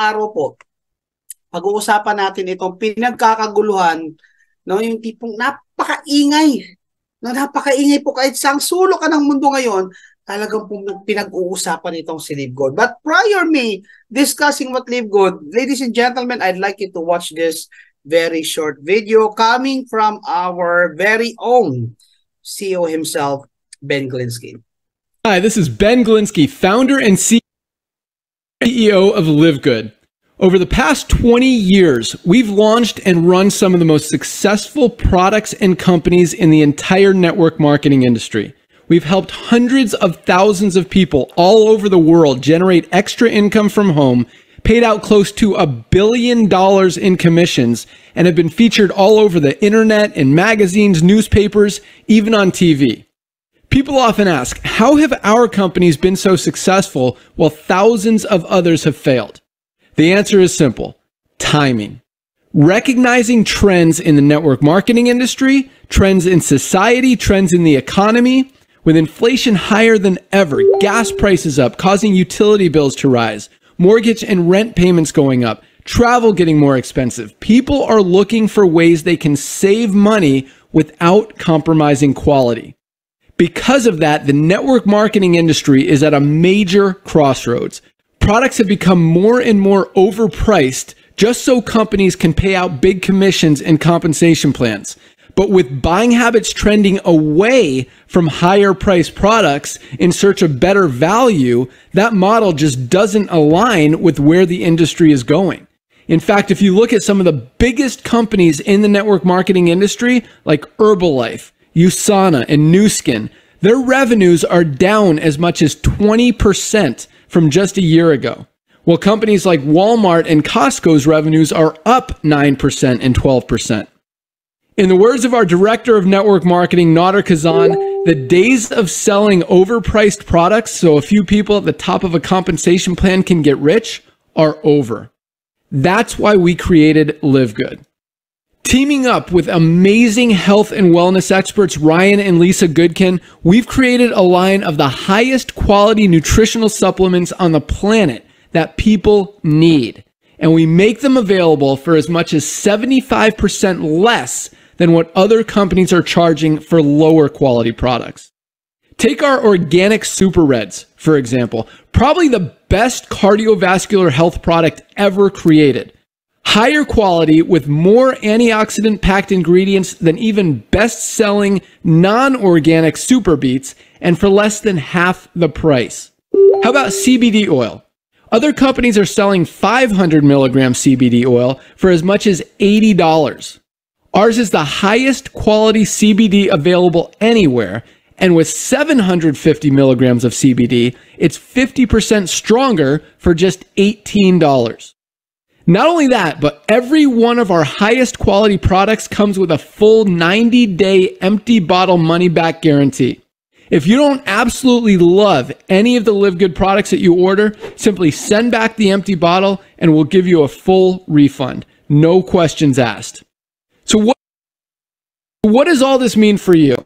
araw po, pag-uusapan natin itong pinagkakaguluhan, no, yung tipong napakaingay. No, napakaingay po kahit sang sulok ka ng mundo ngayon, talagang pinag-uusapan itong si Live Good. But prior me discussing what Live Good, ladies and gentlemen, I'd like you to watch this very short video coming from our very own CEO himself, Ben Glinsky. Hi, this is Ben Glinsky, founder and CEO of Live Good. Over the past 20 years, we've launched and run some of the most successful products and companies in the entire network marketing industry. We've helped hundreds of thousands of people all over the world generate extra income from home, paid out close to $1 billion in commissions, and have been featured all over the internet, in magazines, newspapers, even on TV. People often ask, how have our companies been so successful while thousands of others have failed? The answer is simple: timing. Recognizing trends in the network marketing industry, trends in society, trends in the economy. With inflation higher than ever, gas prices up, causing utility bills to rise, mortgage and rent payments going up, travel getting more expensive, people are looking for ways they can save money without compromising quality. Because of that, the network marketing industry is at a major crossroads. Products have become more and more overpriced just so companies can pay out big commissions and compensation plans. But with buying habits trending away from higher priced products in search of better value, that model just doesn't align with where the industry is going. In fact, if you look at some of the biggest companies in the network marketing industry, like Herbalife, USANA, and Nu Skin, their revenues are down as much as 20% from just a year ago. While companies like Walmart and Costco's revenues are up 9% and 12%. In the words of our director of network marketing, Nader Kazan, the days of selling overpriced products so a few people at the top of a compensation plan can get rich are over. That's why we created Live Good. Teaming up with amazing health and wellness experts Ryan and Lisa Goodkin, we've created a line of the highest quality nutritional supplements on the planet that people need. And we make them available for as much as 75% less than what other companies are charging for lower quality products. Take our organic Super Reds, for example, probably the best cardiovascular health product ever created. Higher quality with more antioxidant-packed ingredients than even best-selling non-organic Super Beets, and for less than half the price. How about CBD oil? Other companies are selling 500 milligram CBD oil for as much as $80. Ours is the highest quality CBD available anywhere, and with 750 milligrams of CBD, it's 50% stronger for just $18. Not only that, but every one of our highest quality products comes with a full 90-day empty bottle money-back guarantee. If you don't absolutely love any of the Live Good products that you order, simply send back the empty bottle and we'll give you a full refund. No questions asked. So what does all this mean for you?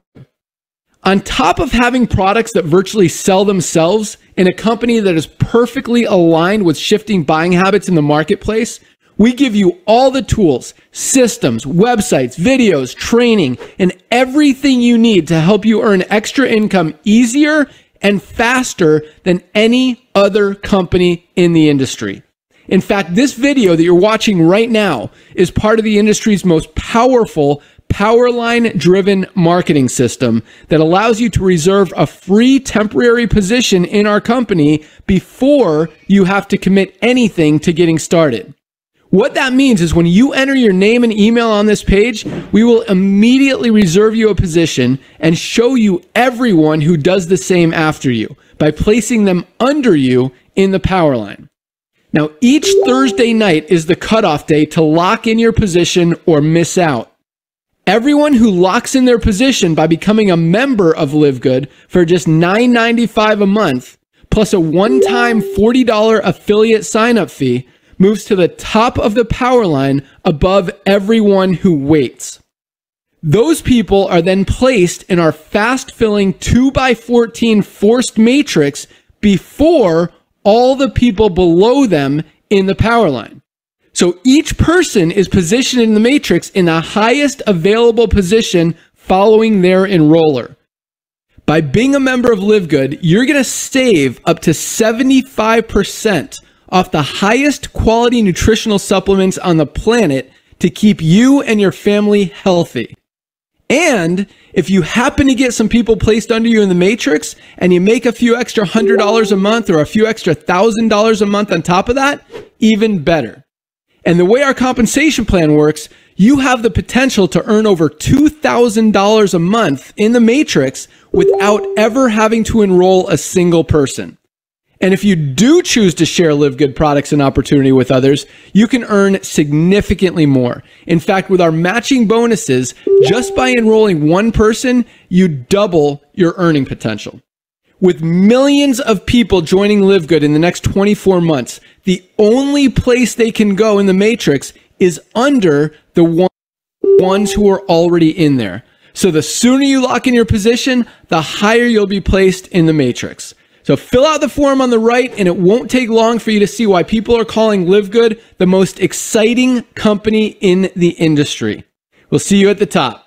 On top of having products that virtually sell themselves in a company that is perfectly aligned with shifting buying habits in the marketplace, we give you all the tools, systems, websites, videos, training, and everything you need to help you earn extra income easier and faster than any other company in the industry. In fact, this video that you're watching right now is part of the industry's most powerful Powerline-driven marketing system that allows you to reserve a free temporary position in our company before you have to commit anything to getting started. What that means is when you enter your name and email on this page, we will immediately reserve you a position and show you everyone who does the same after you by placing them under you in the Powerline. Now, each Thursday night is the cutoff day to lock in your position or miss out. Everyone who locks in their position by becoming a member of Live Good for just $9.95 a month, plus a one-time $40 affiliate sign-up fee, moves to the top of the Powerline above everyone who waits. Those people are then placed in our fast-filling 2x14 forced matrix before all the people below them in the power line. So each person is positioned in the matrix in the highest available position following their enroller. By being a member of Live Good, you're going to save up to 75% off the highest quality nutritional supplements on the planet to keep you and your family healthy. And if you happen to get some people placed under you in the matrix and you make a few extra $100 a month or a few extra $1,000 a month on top of that, even better. And the way our compensation plan works, you have the potential to earn over $2,000 a month in the matrix without ever having to enroll a single person. And if you do choose to share Live Good products and opportunity with others, you can earn significantly more. In fact, with our matching bonuses, just by enrolling one person, you double your earning potential. With millions of people joining Live Good in the next 24 months, the only place they can go in the matrix is under the ones who are already in there. So the sooner you lock in your position, the higher you'll be placed in the matrix. So fill out the form on the right, and it won't take long for you to see why people are calling Live Good the most exciting company in the industry. We'll see you at the top.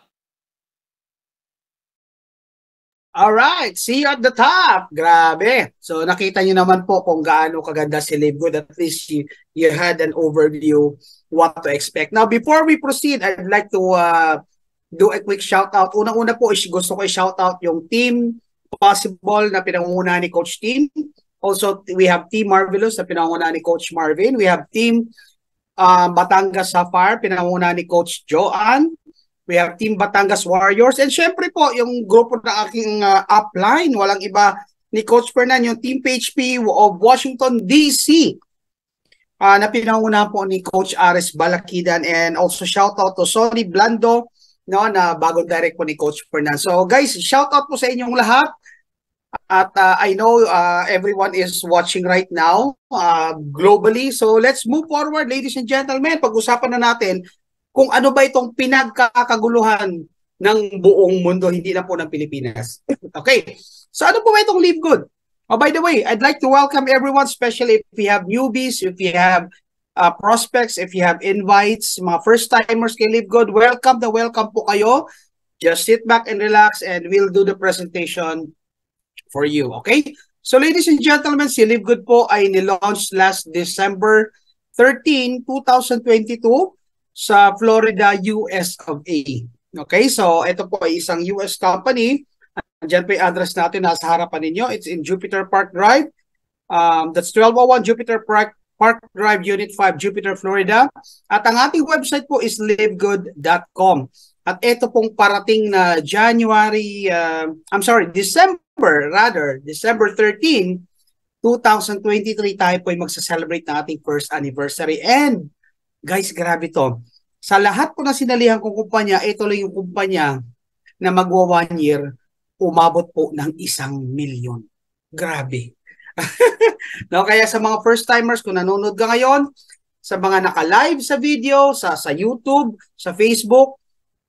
Alright, see you at the top. Grabe. So nakita niyo naman po kung gaano kaganda si Live Good. At least you had an overview what to expect. Now, before we proceed, I'd like to do a quick shout out. Unang-una po, gusto ko i-shout out yung Team Possible na pinangungunahan ni Coach Tim. Also, we have Team Marvelous na pinangungunahan ni Coach Marvin. We have Team Batangas Sapphire, pinangungunahan ni Coach Joanne. We have Team Batangas Warriors. And syempre po, yung grupo na aking upline, walang iba ni Coach Fernan, yung Team PHP of Washington, D.C. Na pinangunahan po ni Coach Ares Balakidan. And also shout out to Sonny Blando, no, na bagong direct po ni Coach Fernan. So guys, shout out po sa inyong lahat. At I know everyone is watching right now globally. So let's move forward, ladies and gentlemen. Pag-usapan na natin kung ano ba itong pinagkakaguluhan ng buong mundo, hindi na po ng Pilipinas. Okay, so ano po ba itong Live Good? Oh, by the way, I'd like to welcome everyone, especially if we have newbies, if we have prospects, if you have invites, mga first-timers kay Live Good, welcome po kayo. Just sit back and relax and we'll do the presentation for you, okay? So ladies and gentlemen, si Live Good po ay nilaunch last December 13, 2022 sa Florida, US of A. Okay, so ito po ay isang US company. Diyan po yung address natin, nasa harapan ninyo. It's in Jupiter Park Drive. That's 1201 Jupiter Park Drive, Unit 5, Jupiter, Florida. At ang ating website po is livegood.com. At ito pong parating na December 13, 2023, tayo po ay magsa-celebrate ng ating first anniversary. And guys, grabe to. Sa lahat po na sinalihan kong kumpanya, ito lang yung kumpanya na magwa 1 year, umabot po ng 1 milyon. Grabe. No, kaya sa mga first-timers, kung nanonood ka ngayon, sa mga naka-live sa video, sa YouTube, sa Facebook,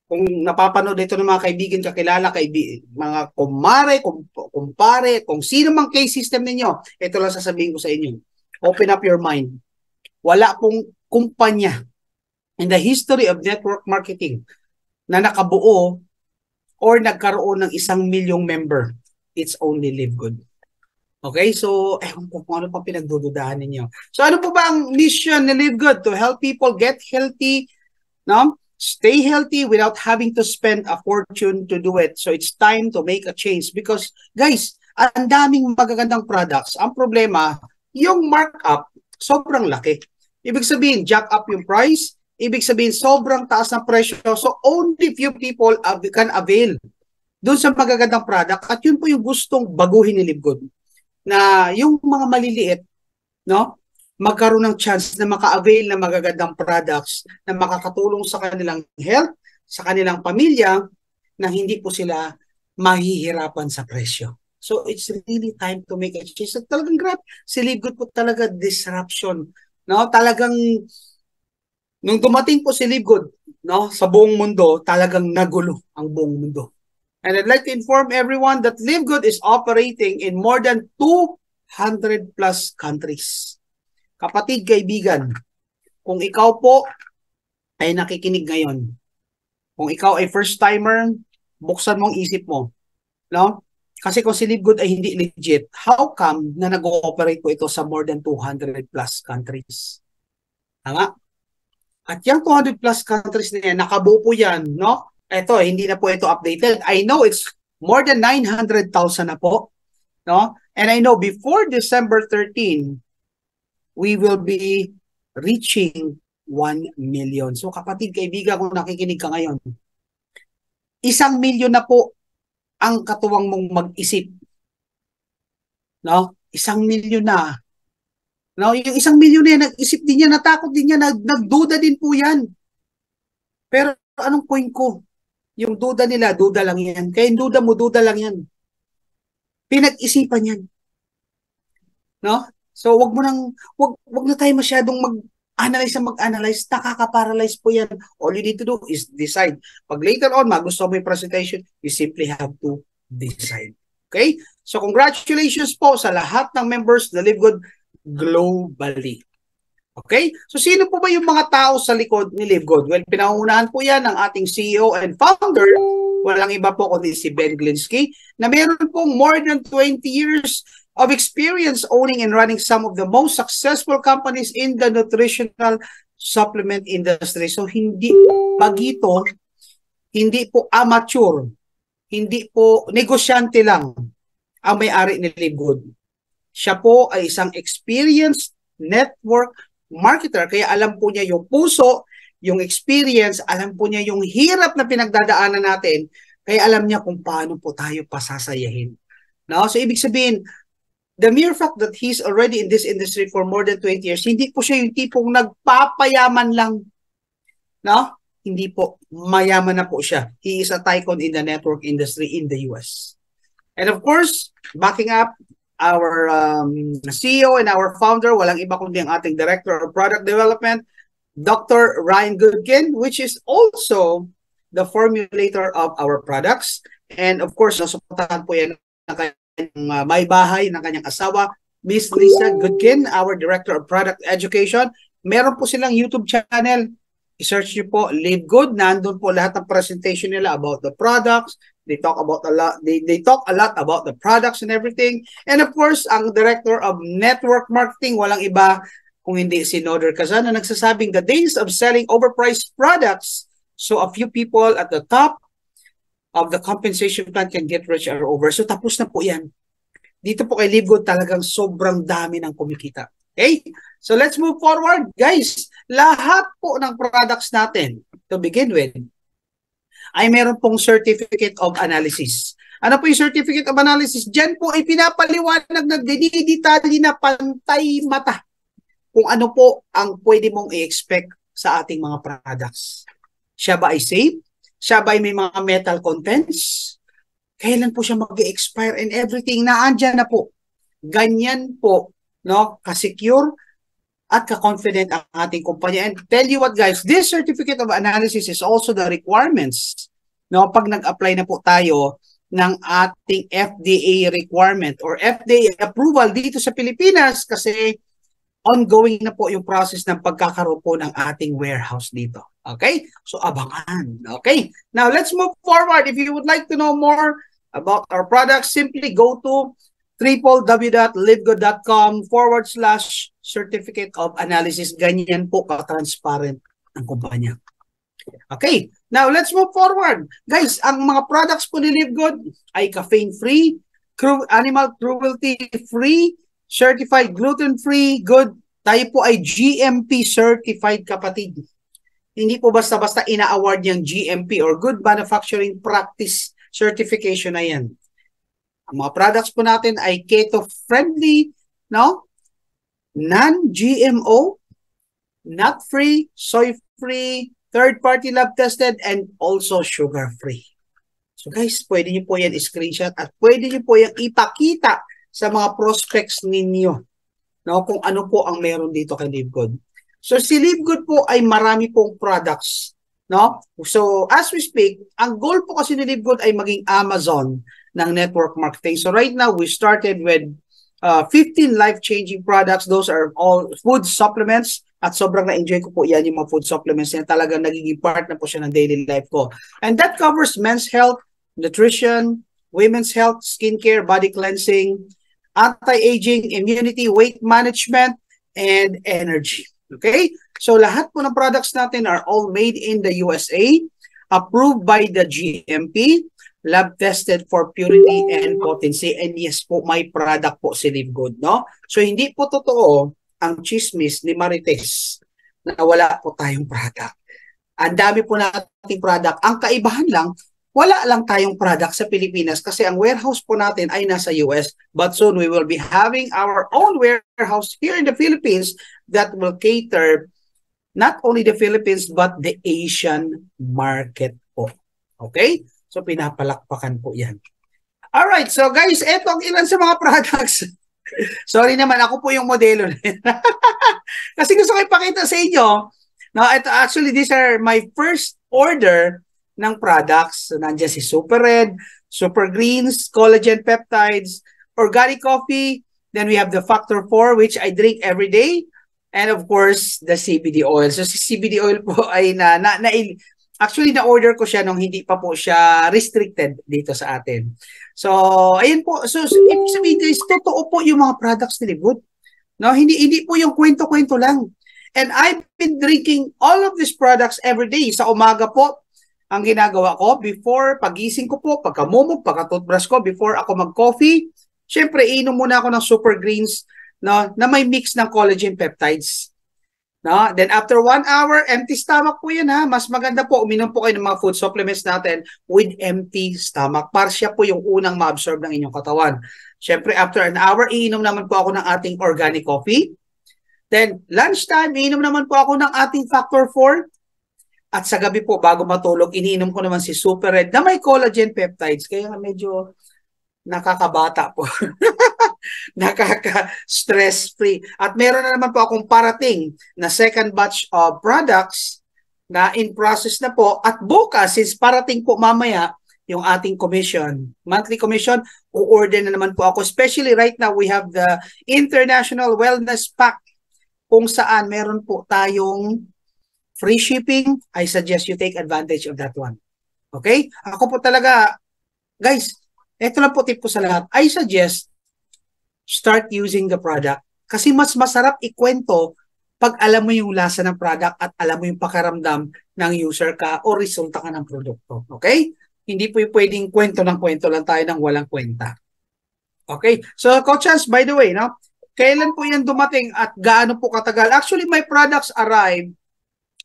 kung napapanood ito ng mga kaibigan, kakilala, mga kumare, kumpare, kung sino mang case system ninyo, ito lang sasabihin ko sa inyo. Open up your mind. Wala pong kumpanya in the history of network marketing na nakabuo or nagkaroon ng 1 milyong member. It's only Live Good. Okay, so kung ano pa pinagdududahan ninyo. So ano po ba ang mission ni Live Good? To help people get healthy, no? Stay healthy without having to spend a fortune to do it. So it's time to make a change because guys, ang daming magagandang products. Ang problema, yung markup sobrang laki. Ibig sabihin, jack up yung price. Ibig sabihin, sobrang taas ng presyo. So, only few people can avail doon sa magagandang product. At yun po yung gustong baguhin ni Live Good. Na yung mga maliliit, no, magkaroon ng chance na maka-avail ng magagandang products na makakatulong sa kanilang health, sa kanilang pamilya, na hindi po sila mahihirapan sa presyo. So, it's really time to make a change. So, talagang grabe. Si Live Good po talaga disruption. No, talagang nung dumating po si Live Good, no, sa buong mundo, talagang nagulo ang buong mundo. And I'd like to inform everyone that Live Good is operating in more than 200 plus countries. Kapatid, kaibigan, kung ikaw po ay nakikinig ngayon, kung ikaw ay first timer, buksan mo ang isip mo, no? Kasi kung si Live Good ay hindi legit, how come na nag-ooperate po ito sa more than 200 plus countries? Tama? At yung 200 plus countries na yan, nakabuo po yan, no? Ito, hindi na po ito updated. I know it's more than 900,000 na po, no? And I know before December 13, we will be reaching 1 million. So kapatid, kaibigan, kung nakikinig ka ngayon, 1 milyon na po ang katuwang mong mag-isip. No? 1 milyon na. No, yung 1 milyon na yan, nag-isip din yan, natakot din yan, nagduda din po yan. Pero anong point ko? Yung duda nila, duda lang yan. Kaya yung duda mo, duda lang yan. Pinag-isipan yan. No? So wag na tayo masyadong mag-analyze, nakaka-paralyze po yan. All you need to do is decide. Pag later on, magusto mo yung presentation, you simply have to decide. Okay? So congratulations po sa lahat ng members na Live Good globally. Okay? So sino po ba yung mga tao sa likod ni Live Good? Well, pinangunahan po yan ng ating CEO and founder, walang iba po kundi si Ben Glinsky, na meron pong more than 20 years of experience owning and running some of the most successful companies in the nutritional supplement industry. So hindi bagito, hindi po amateur, hindi po negosyante lang ang may-ari ni Live Good. Siya po ay isang experienced network marketer, kaya alam po niya yung puso, yung experience, alam po niya yung hirap na pinagdadaanan natin, kaya alam niya kung paano po tayo pasasayahin. No? So ibig sabihin, the mere fact that he's already in this industry for more than 20 years, hindi po siya yung tipong nagpapayaman lang. No? Hindi po. Mayaman na po siya. He is a tycoon in the network industry in the US. And of course, backing up our CEO and our founder, walang iba kundi ang ating Director of Product Development, Dr. Ryan Goodkin, which is also the formulator of our products. And of course, nasuportahan po yan ng kanyang may bahay, ng kanyang asawa, Miss Lisa Goodkin, our Director of Product Education. Meron po silang YouTube channel. I-search niyo po, Live Good. Nandun po lahat ng presentation nila about the products. They talk about a lot. They talk a lot about the products and everything. And of course, ang Director of Network Marketing, walang iba kung hindi si Noder Kazan, na nagsasabing the days of selling overpriced products, so a few people at the top of the compensation plan can get rich are over. So tapos na po yan. Dito po kay Live Good talagang sobrang dami ng kumikita. Okay? So let's move forward. Guys, lahat po ng products natin, to begin with, ay meron pong certificate of analysis. Ano po yung certificate of analysis? Diyan po ay pinapaliwanag na dinidetali na pantay mata kung ano po ang pwede mong i-expect sa ating mga products. Siya ba ay safe? Siya ba ay may mga metal contents? Kailan po siya mag-expire and everything? Naandyan na po. Ganyan po, no? Ka-secure at ka-confident ang ating kumpanya. And tell you what guys, this certificate of analysis is also the requirements, no, pag nag-apply na po tayo ng ating FDA requirement or FDA approval dito sa Pilipinas, kasi ongoing na po yung process ng pagkakaroon po ng ating warehouse dito. Okay? So abangan. Okay? Now let's move forward. If you would like to know more about our products, simply go to www.livegood.com/certificate of analysis. Ganyan po ka-transparent ang kumpanya. Okay, now let's move forward. Guys, ang mga products po ni Live Good ay caffeine-free, animal cruelty-free, certified gluten-free, good. Tayo po ay GMP certified, kapatid. Hindi po basta-basta ina-award yung GMP or Good Manufacturing Practice certification na yan. Ang mga products po natin ay keto-friendly, no? Non-GMO, nut-free, soy-free, third-party lab-tested, and also sugar-free. So guys, pwede nyo po yan i-screenshot at pwede nyo po yan ipakita sa mga prospects ninyo, no? Kung ano po ang meron dito kay Live Good. So si Live Good po ay marami pong products, no? So as we speak, ang goal po kasi ni Live Good ay maging Amazon ng network marketing. So right now, we started with 15 life-changing products. Those are all food supplements. At sobrang na-enjoy ko po yan, yung mga food supplements na talagang nagiging part na po siya ng daily life ko. And that covers men's health, nutrition, women's health, skincare, body cleansing, anti-aging, immunity, weight management, and energy. Okay? So lahat po ng products natin are all made in the USA, approved by the GMP, lab tested for purity and potency, and yes po, may product po si Live Good, no? So hindi po totoo ang chismis ni Marites na wala po tayong product. Ang dami po nating product. Ang kaibahan lang, wala lang tayong product sa Pilipinas kasi ang warehouse po natin ay nasa US. But soon we will be having our own warehouse here in the Philippines that will cater not only the Philippines but the Asian market po. Okay? So pinapalakpakan po yan. Alright, so guys, eto ang ilan sa mga products. Sorry naman, ako po yung modelo. Kasi gusto ko ipakita sa inyo. No, ito, actually, these are my first order ng products. So, nandiyan si Super Red, Super Greens, Collagen Peptides, Organic Coffee. Then we have the Factor 4, which I drink every day. And of course, the CBD oil. So si CBD oil po ay actually na-order ko siya nung hindi pa po siya restricted dito sa atin. So, ayun po. So, ibig sabihin guys, totoo po yung mga products ni Live Good. No, hindi po yung kwento-kwento lang. And I've been drinking all of these products every day. Sa umaga po, ang ginagawa ko, before pagising ko po, pagkamumog, pagka-toothbrush ko, before ako mag-coffee, syempre, inom muna ako ng Super Greens, no, na may mix ng collagen peptides. No? Then after 1 hour, empty stomach po yan ha. Mas maganda po, uminom po kayo ng mga food supplements natin with empty stomach. Para siya po yung unang ma-absorb ng inyong katawan. Siyempre, after an hour, iinom naman po ako ng ating organic coffee. Then, lunchtime, iinom naman po ako ng ating Factor 4. At sa gabi po, bago matulog, iniinom ko naman si Super Red na may collagen peptides. Kaya medyo nakakabata po. Nakaka-stress-free. At meron na naman po akong parating na second batch of products na in process na po. At bukas, since parating po mamaya yung ating commission, monthly commission, u-order na naman po ako. Especially right now, we have the International Wellness Pack kung saan meron po tayong free shipping. I suggest you take advantage of that one. Okay? Ako po talaga, guys, ito lang po tip ko sa lahat. I suggest start using the product. Kasi mas masarap ikwento pag alam mo yung lasa ng product at alam mo yung pakiramdam ng user ka o resulta ka ng produkto. Okay? Hindi po yung pwedeng kwento lang tayo ng walang kwenta. Okay? So, Coach Hans, by the way, no? Kailan po yan dumating at gaano po katagal? Actually, my products arrived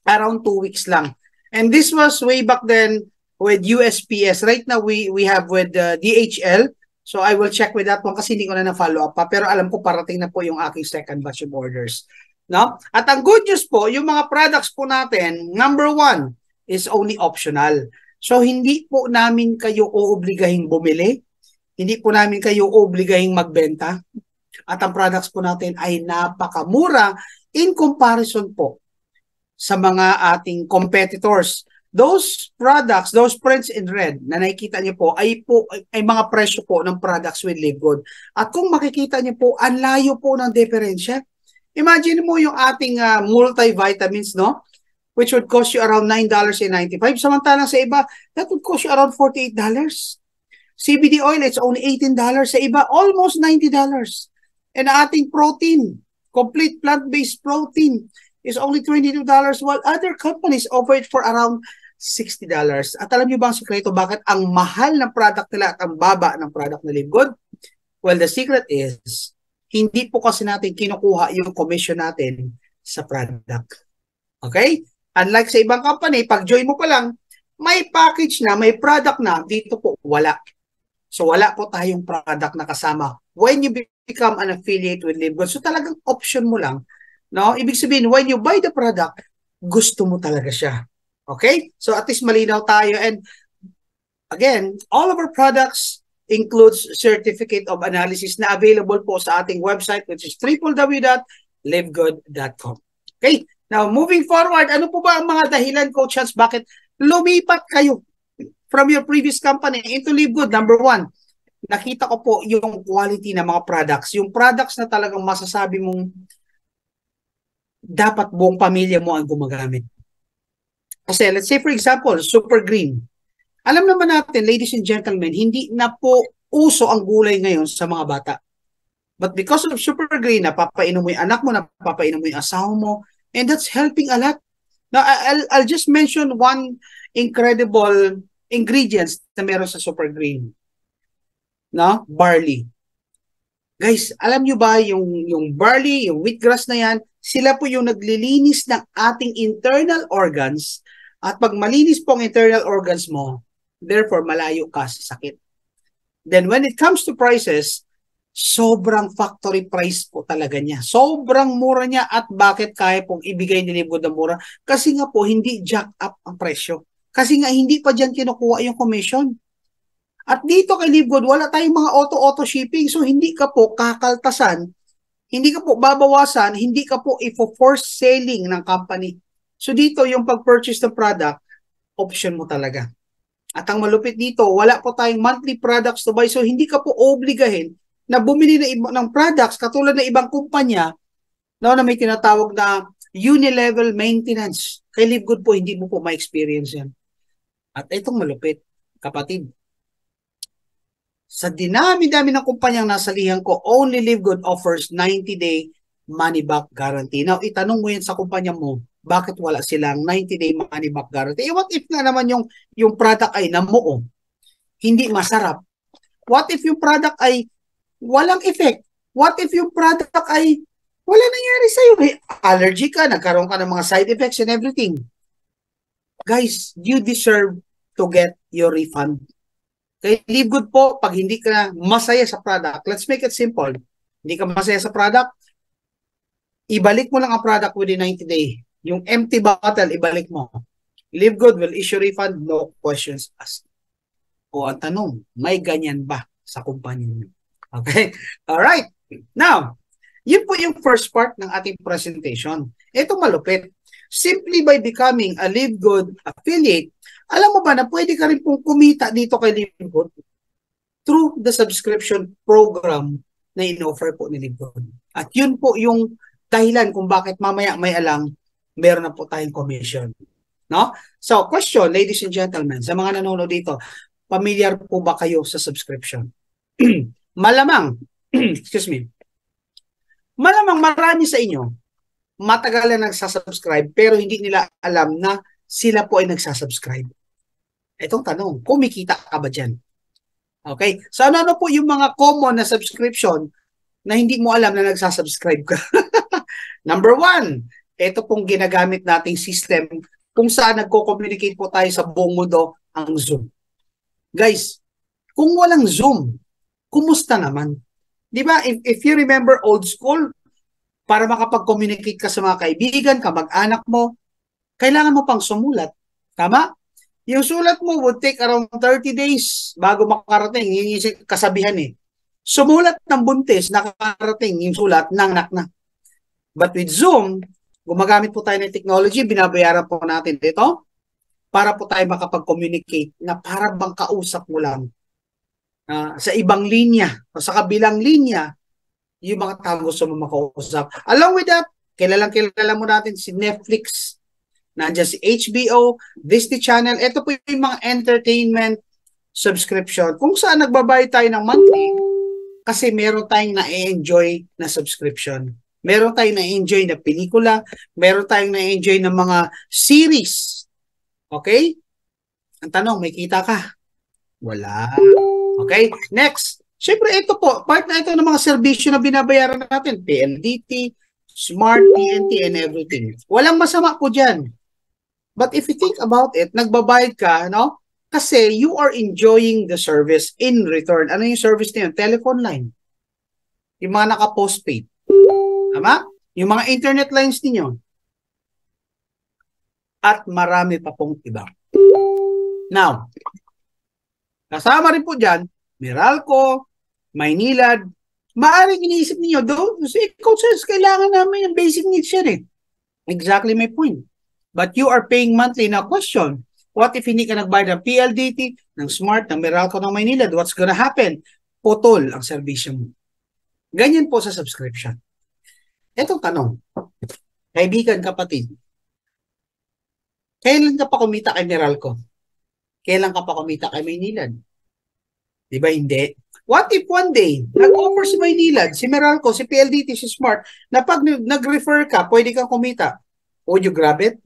around 2 weeks lang. And this was way back then with USPS. Right now, we have with DHL. So I will check with that one kasi hindi ko na na-follow up pa. Pero alam ko parating na po yung aking second batch of orders. No? At ang good news po, yung mga products po natin, number 1 is only optional. So hindi po namin kayo oobligahing bumili. Hindi po namin kayo oobligahing magbenta. At ang products po natin ay napakamura in comparison po sa mga ating competitors. Those products, those prints in red na nakikita niyo po ay mga presyo po ng products with Live Good. At kung makikita niyo po, ang layo po ng diferensya. Imagine mo yung ating multivitamins, no? Which would cost you around $9.95. Samantalang sa iba, that would cost you around $48. CBD oil, it's only $18. Sa iba, almost $90. And ating protein, complete plant-based protein, is only $22 while other companies offer it for around $60. At alam niyo ba ang sikreto bakit ang mahal ng product nila at ang baba ng product na Live Good? Well, the secret is hindi po kasi natin kinukuha yung commission natin sa product. Okay? Unlike sa ibang company, pag join mo pa lang, may package na, may product na, dito po wala. So wala po tayong product na kasama when you become an affiliate with Live Good. So talagang option mo lang. No? Ibig sabihin, when you buy the product, gusto mo talaga siya. Okay? So at least malinaw tayo. And again, all of our products includes certificate of analysis na available po sa ating website which is www.livegood.com. Okay? Now, moving forward, ano po ba ang mga dahilan, Coach Hans, bakit lumipat kayo from your previous company into Live Good? Number 1, nakita ko po yung quality ng mga products. Yung products na talagang masasabi mong dapat buong pamilya mo ang gumagamit. Kasi let's say for example, Super Green. Alam naman natin, ladies and gentlemen, hindi na po uso ang gulay ngayon sa mga bata. But because of Super Green, napapainom mo yung anak mo, napapainom mo yung asawa mo, and that's helping a lot. Now, I'll just mention one incredible ingredients na meron sa Super Green. No? Barley. Guys, alam nyo ba yung barley, yung wheatgrass na yan, sila po yung naglilinis ng ating internal organs, at pag malinis po ang internal organs mo, therefore malayo ka sa sakit. Then when it comes to prices, sobrang factory price po talaga niya. Sobrang mura niya, at bakit kaya pong ibigay ni Live Good na mura? Kasi nga po hindi jack up ang presyo. Kasi nga hindi pa dyan kinukuha yung commission. At dito kay Live Good, wala tayong mga auto-auto shipping. So hindi ka po kakaltasan, hindi ka po babawasan, hindi ka po i-force selling ng company. So dito yung pag-purchase ng product, option mo talaga. At ang malupit dito, wala po tayong monthly products to buy. So hindi ka po obligahin na bumili ng products katulad ng ibang kumpanya, no, na may tinatawag na unilevel maintenance. Kay Live Good po, hindi mo po ma-experience yan. At itong malupit, kapatid, sa dinami-dami ng kumpanyang nasa lihan ko, only Live Good offers 90-day money-back guarantee. Now, itanong mo yan sa kumpanya mo, bakit wala silang 90-day money-back guarantee? What if nga naman yung product ay namuo, hindi masarap? What if yung product ay walang effect? What if yung product ay wala nangyari sa'yo? Allergy ka, nagkaroon ka ng mga side effects and everything. Guys, you deserve to get your refund. Kaya Live Good po, pag hindi ka masaya sa product, let's make it simple. Hindi ka masaya sa product, ibalik mo lang ang product within 90 days. Yung empty bottle, ibalik mo. Live Good will issue refund, no questions asked. O ang tanong, may ganyan ba sa kumpanya niyo? Okay? Alright. Now, yun po yung first part ng ating presentation. Ito malupit. Simply by becoming a Live Good affiliate, alam mo ba na pwede ka rin pong kumita dito kay Live Good through the subscription program na in-offer po ni Live Good. At yun po yung dahilan kung bakit mamaya may alang meron na po tayong commission. No? So, question, ladies and gentlemen, sa mga nanonood dito, familiar po ba kayo sa subscription? Malamang, excuse me, malamang marami sa inyo matagal na nagsasubscribe pero hindi nila alam na sila po ay nagsasubscribe. Itong tanong, kumikita ka ba dyan? Okay? So ano po yung mga common na subscription na hindi mo alam na nagsasubscribe ka? Number 1, ito pong ginagamit nating system kung saan nagko-communicate po tayo sa buong mundo, ang Zoom. Guys, kung walang Zoom, kumusta naman? Di ba? If you remember old school, para makapag-communicate ka sa mga kaibigan, kamag-anak mo, kailangan mo pang sumulat. Tama? Yung sulat mo would take around 30 days bago makarating. Yung kasabihan eh. Sumulat ng buntis, nakarating yung sulat, nangnak na. But with Zoom, gumagamit po tayo ng technology, binabayaran po natin ito para po tayo makapag-communicate na para bang kausap mo lang sa ibang linya o sa kabilang linya yung mga tao gusto mo makausap. Along with that, kilala mo natin si Netflix, nandiyan si HBO, Disney Channel. Ito po yung mga entertainment subscription. Kung saan nagbabayad tayo ng monthly kasi meron tayong na-enjoy na subscription. Meron tayong na-enjoy na pelikula, meron tayong na-enjoy na mga series. Okay? Ang tanong, may kita ka? Wala. Okay? Next. Siyempre, ito po, part na ito ng mga serbisyo na binabayaran natin. PLDT, Smart, TNT, and everything. Walang masama po dyan. But if you think about it, nagbabayad ka, no? Kasi you are enjoying the service in return. Ano yung service na yun? Telephone line. Yung mga naka-postpaid. Tama? Yung mga internet lines ninyo. At marami pa pong iba. Now, kasama rin po dyan, Meralco, Maynilad, maaaring iniisip niyo, ikaw says, kailangan namin yung basic needs yan eh. Exactly my point. But you are paying monthly. Now question, what if hindi ka nagbayad ng PLDT, ng Smart, ng Meralco, ng Maynilad? What's gonna happen? putol ang serbisyo mo. Ganyan po sa subscription. Etong tanong, kaibigan, kapatid, kailan ka pa kumita kay Meralco? Kailan ka pa kumita kay Maynilad? Di ba hindi? What if one day, nag-offer si Maynilad, si Meralco, si PLDT, si Smart, na pag nag-refer ka, pwede kang kumita? Would you grab it?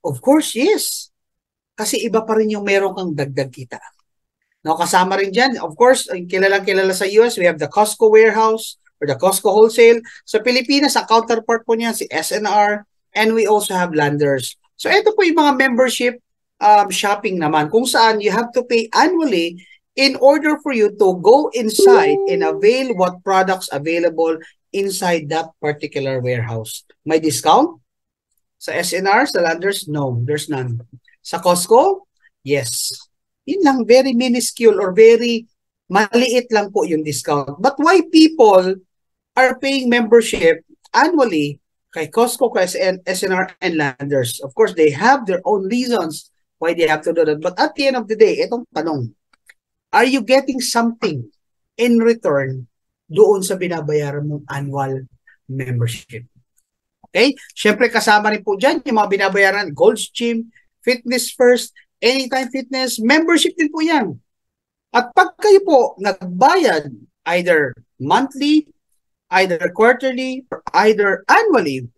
Of course, yes. Kasi iba pa rin yung meron kang dagdag kita. Now, kasama rin dyan, of course, kilalang-kilala sa US, we have the Costco warehouse or the Costco wholesale. Sa Pilipinas, ang counterpart po niyan si SNR, and we also have Landers. So, ito po yung mga membership shopping naman, kung saan you have to pay annually in order for you to go inside and avail what products available inside that particular warehouse. May discount? Sa SNR, sa Landers? No, there's none. Sa Costco? Yes. Yun lang, very minuscule or very maliit lang po yung discount. But why people are paying membership annually kay Costco, kay SNR, and Landers? Of course, they have their own reasons why they have to do that. But at the end of the day, itong tanong, are you getting something in return doon sa binabayaran mong annual membership? Okay? Siyempre, kasama rin po dyan yung mga binabayaran, Gold's Gym, Fitness First, Anytime Fitness, membership din po yan. At pag kayo po nagbayad either monthly, either quarterly, or either annually,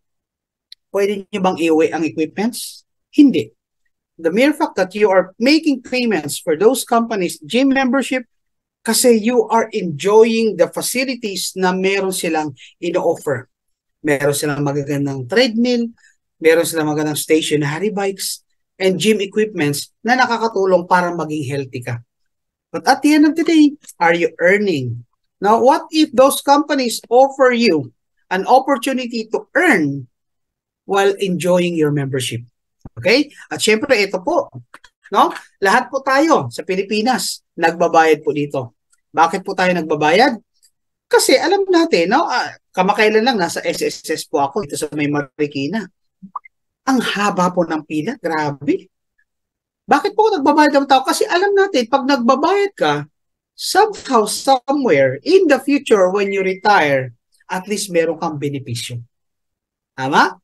pwede nyo bang iuwi ang equipments? Hindi. The mere fact that you are making payments for those companies, gym membership, kasi you are enjoying the facilities na meron silang ino-offer. Meron silang magagandang treadmill, meron silang magagandang stationary bikes, and gym equipments na nakakatulong para maging healthy ka. But at the end of the day, are you earning? Now, what if those companies offer you an opportunity to earn while enjoying your membership? Okay? At syempre, ito po, no? Lahat po tayo sa Pilipinas, nagbabayad po dito. Bakit po tayo nagbabayad? Kasi alam natin, no? Kamakailan lang, nasa SSS po ako dito sa May Marikina. Ang haba po ng pila, grabe. Bakit po nagbabayad ng tao? Kasi alam natin, pag nagbabayad ka, somehow, somewhere, in the future, when you retire, at least meron kang benepisyo. Tama?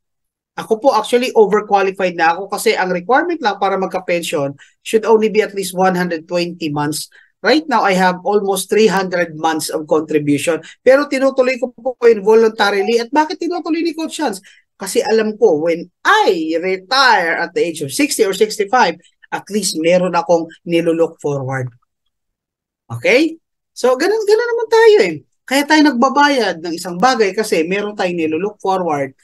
Ako po actually overqualified na ako kasi ang requirement lang para magka-pension should only be at least 120 months. Right now, I have almost 300 months of contribution. Pero tinutuloy ko po involuntarily. At bakit tinutuloy ni Coach Hans? Kasi alam ko, when I retire at the age of 60 or 65, at least meron akong nilulook forward. Okay? So, ganun naman tayo eh. Kaya tayo nagbabayad ng isang bagay kasi meron tayong nilulook forward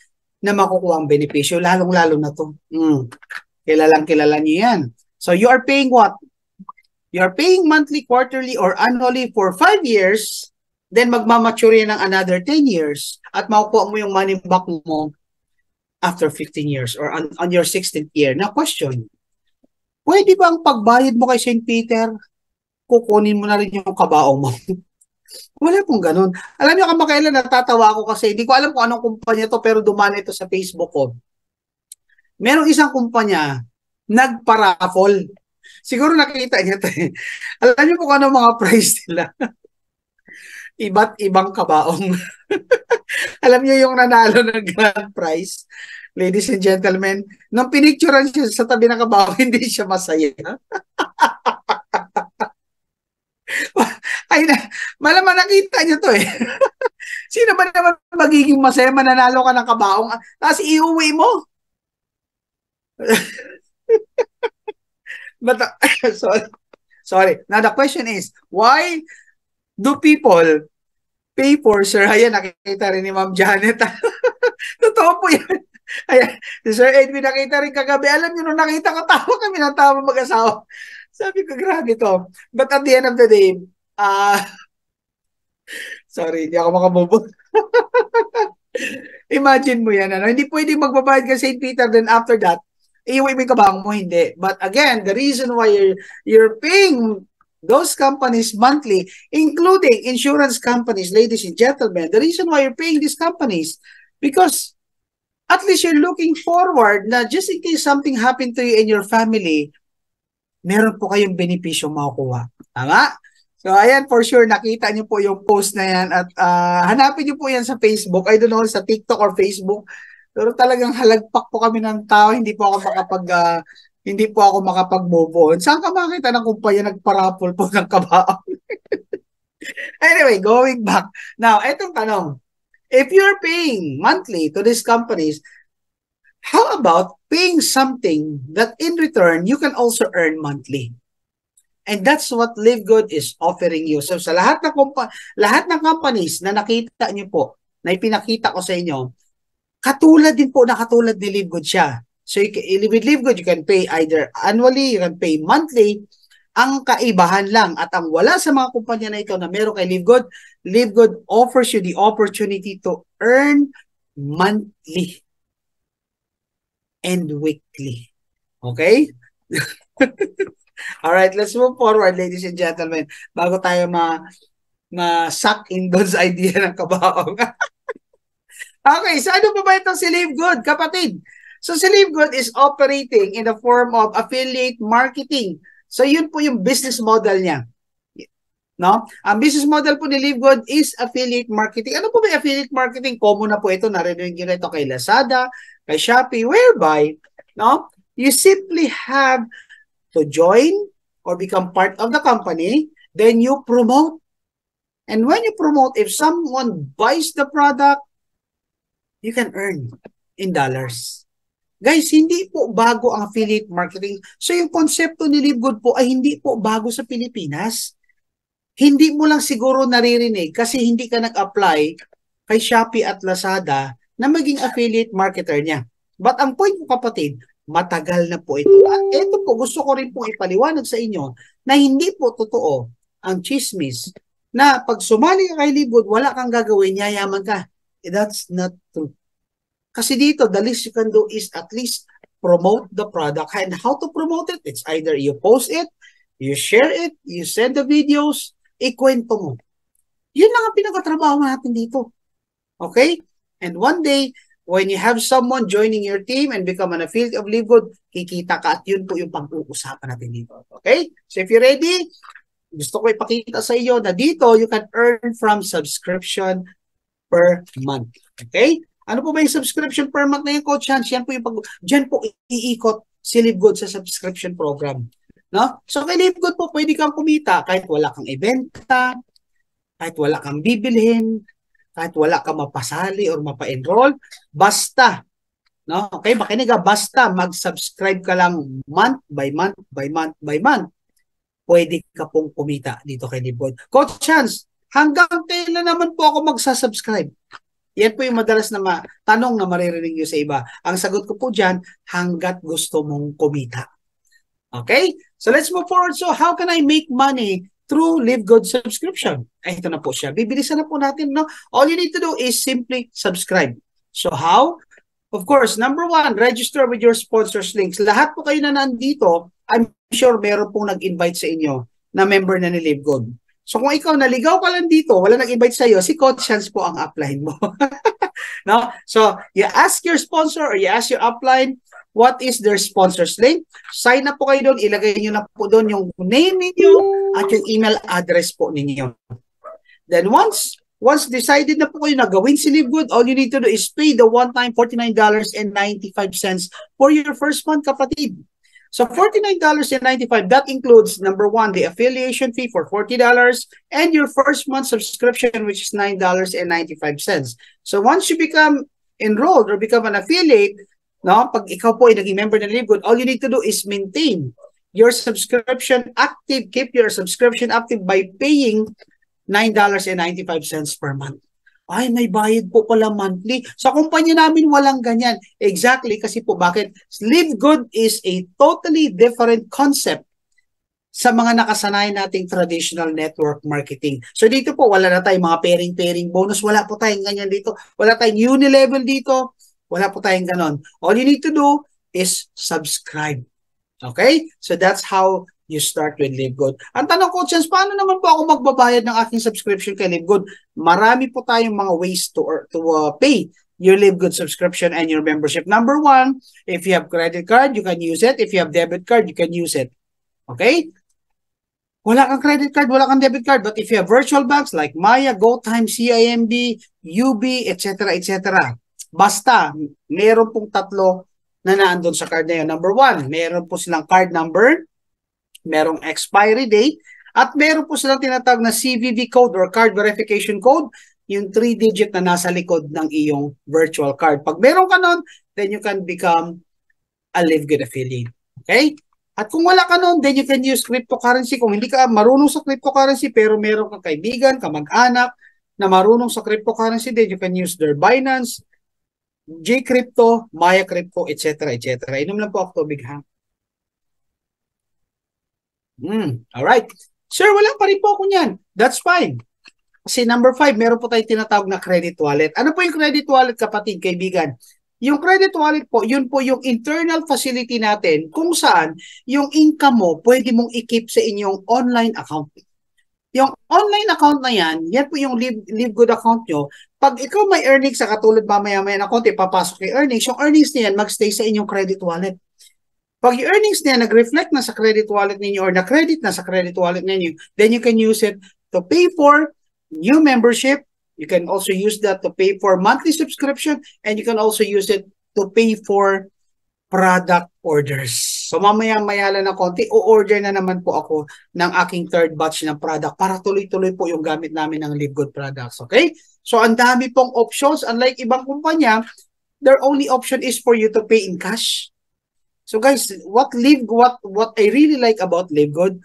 na makukuha ang benepisyo, lalong-lalo na to. Kilala niyo yan. So, you are paying what? You are paying monthly, quarterly, or annually for 5 years, then magmamature yan ng another 10 years, at makukuha mo yung money back mo after 15 years or on your 16th year. Now, question, pwede ba ang pagbayad mo kay St. Peter, kukunin mo na rin yung kabaong mo? Wala pong ganun. Alam niyo, kamakailan natatawa ako kasi hindi ko alam kung anong kumpanya to pero dumana ito sa Facebook ko. Merong isang kumpanya, nagpa-raffle. Siguro nakita niyo ito eh. Alam niyo kung anong mga price nila? Iba't ibang kabaong. Alam niyo yung nanalo ng grand prize, ladies and gentlemen, nung pinicturean siya sa tabi ng kabaong, hindi siya masaya. Ay, malaman nakita niyo to eh. Sino ba naman magiging masaya mananalo ka ng kabaong tapos iuwi mo? But sorry. Now the question is, why do people pay for, Sir? Ayan, nakita rin ni Ma'am Janet. Totoo po yan. Ayan, si Sir Edwin nakita rin kagabi. Alam niyo, nung nakita ko, tawa kami ng tawa mag-asawa. Sabi ko, grabe to. But at the end of the day, sorry, hindi ako makabobo. Imagine mo yan, ano? Hindi pwedeng magbabayad ka St. Peter, then after that, iuwi mo yung kabang mo, hindi. But again, the reason why you're paying those companies monthly, including insurance companies, ladies and gentlemen, the reason why you're paying these companies, because at least you're looking forward na just in case something happened to you and your family, meron po kayong benepisyo makukuha. Tama? So, ayan, for sure, nakita niyo po yung post na yan at hanapin niyo po yan sa Facebook. I don't know, sa TikTok or Facebook. Pero talagang halagpak po kami ng tao. Hindi po ako makapag-move on. Saan ka makita ng kumpanya nagparapol po ng kabaong? Anyway, going back. Now, etong tanong. If you're paying monthly to these companies, how about paying something that in return you can also earn monthly? And that's what Live Good is offering you. So sa lahat ng companies na nakita niyo po, na ipinakita ko sa inyo, katulad ni Live Good siya. So with Live Good, you can pay either annually, you can pay monthly. Ang kaibahan lang at ang wala sa mga kumpanya na ito na meron kay Live Good offers you the opportunity to earn monthly and weekly. Okay? Alright, let's move forward, ladies and gentlemen, bago tayo ma-suck in those idea ng kabaong. Okay, so ano ba itong si Live Good, kapatid? So si Live Good is operating in the form of affiliate marketing. So yun po yung business model niya. No? Ang business model po ni Live Good is affiliate marketing. Ano po ba affiliate marketing? Common na po ito, narinig nyo na ito kay Lazada, kay Shopee, whereby, no, you simply have to join or become part of the company, then you promote. And when you promote, if someone buys the product, you can earn in dollars. Guys, hindi po bago ang affiliate marketing. So yung konsepto ni Live Good po ay hindi po bago sa Pilipinas. Hindi mo lang siguro naririnig kasi hindi ka nag-apply kay Shopee at Lazada na maging affiliate marketer niya. But ang point ko, kapatid, matagal na po ito. At ito po, gusto ko rin po ipaliwanag sa inyo na hindi po totoo ang chismis na pag sumali ka kay Live Good, wala kang gagawin, yayaman ka. That's not true. Kasi dito, the least you can do is at least promote the product. And how to promote it? It's either you post it, you share it, you send the videos, ikwento mo. Yun lang ang pinakatrabaho natin dito. Okay? And one day, when you have someone joining your team and become an affiliate of Live Good, kikita ka at yun po yung pag-uusapan natin dito. Okay? So if you're ready, gusto ko ipakita sa iyo na dito you can earn from subscription per month. Okay? Ano po ba yung subscription per month na yung Coach Hans? Yan po yung dyan po iikot si Live Good sa subscription program. No? So kay Live Good po, pwede kang kumita kahit wala kang ibenta, kahit wala kang bibilhin, kahit wala ka mapasali or mapa-enroll, basta, no? Okay, makinig ka, basta mag-subscribe ka lang month by month by month by month, pwede ka pong kumita dito kay Live Good. Coach Chance, hanggang kailan naman po ako magsasubscribe? Yan po yung madalas na tanong na maririnig nyo sa iba. Ang sagot ko po dyan, hanggat gusto mong kumita. Okay? So let's move forward. So how can I make money through Live Good subscription? Ay, ito na po siya. Bibilisan na po natin, no? All you need to do is simply subscribe. So how? Of course, number one, register with your sponsors links. Lahat po kayo na nandito, I'm sure meron pong nag-invite sa inyo na member na ni Live Good. So kung ikaw naligaw ka lang dito, wala nag-invite sa iyo, si Coach Chance po ang upline mo. No? So you ask your sponsor or you ask your upline, what is their sponsors link? Sign up po kayo doon, ilagay niyo na po doon yung name ninyo at yung email address po ninyo. Then once decided na po kayo na gawin si Live Good, all you need to do is pay the one-time $49.95 for your first month, kapatid. So $49.95, that includes, number one, the affiliation fee for $40 and your first month subscription, which is $9.95. So once you become enrolled or become an affiliate, no, pag ikaw po ay naging member ng Live Good, all you need to do is maintain your subscription active, keep your subscription active by paying $9.95 per month. Ay, may bayad po pala monthly. Sa kumpanya namin walang ganyan. Exactly, kasi po bakit? Live Good is a totally different concept sa mga nakasanayan nating traditional network marketing. So dito po, wala na tayong mga pairing bonus. Wala po tayong ganyan dito. Wala tayong uni-level dito. Wala po tayong ganon. All you need to do is subscribe. Okay? So that's how you start with Live Good. Ang tanong ko, Chance, paano naman po ako magbabayad ng aking subscription kay Live Good? Marami po tayong mga ways to pay your Live Good subscription and your membership. Number one, if you have credit card, you can use it. If you have debit card, you can use it. Okay? Wala kang credit card, wala kang debit card. But if you have virtual banks like Maya, GoTime, CIMB, UB, etc., etc., basta, meron pong tatlo na naandun sa card na yun. Number one, meron po silang card number, merong expiry date, at meron po silang tinatawag na CVV code or card verification code, yung 3-digit na nasa likod ng iyong virtual card. Pag meron ka nun, then you can become a LiveGood affiliate. Okay? At kung wala ka nun, then you can use cryptocurrency. Kung hindi ka marunong sa cryptocurrency, pero meron kang kaibigan, kamag-anak, na marunong sa cryptocurrency, then you can use their Binance, J-Crypto, Maya Crypto, etc. etc. Inom lang po ako tubig, ha? Alright. Sir, wala pa rin po ako niyan. That's fine. Kasi number 5, meron po tayong tinatawag na credit wallet. Ano po yung credit wallet, kapatid, kaibigan? Yung credit wallet po, yun po yung internal facility natin kung saan yung income mo pwede mong i-keep sa inyong online account. Yung online account na yan po yung LiveGood account nyo. Pag ikaw may earnings sa katulad mamaya-maya na konti, papasok yung earnings na yan magstay sa inyong credit wallet. Pag yung earnings niya nag-reflect na sa credit wallet ninyo or na-credit na sa credit wallet ninyo, then you can use it to pay for new membership. You can also use that to pay for monthly subscription, and you can also use it to pay for product orders. So mamaya-maya lang na konti, o-order na naman po ako ng aking third batch ng product para tuloy-tuloy po yung gamit namin ng LiveGood products. Okay? So ang dami pong options. Unlike ibang kumpanya, their only option is for you to pay in cash. So guys, what I really like about LiveGood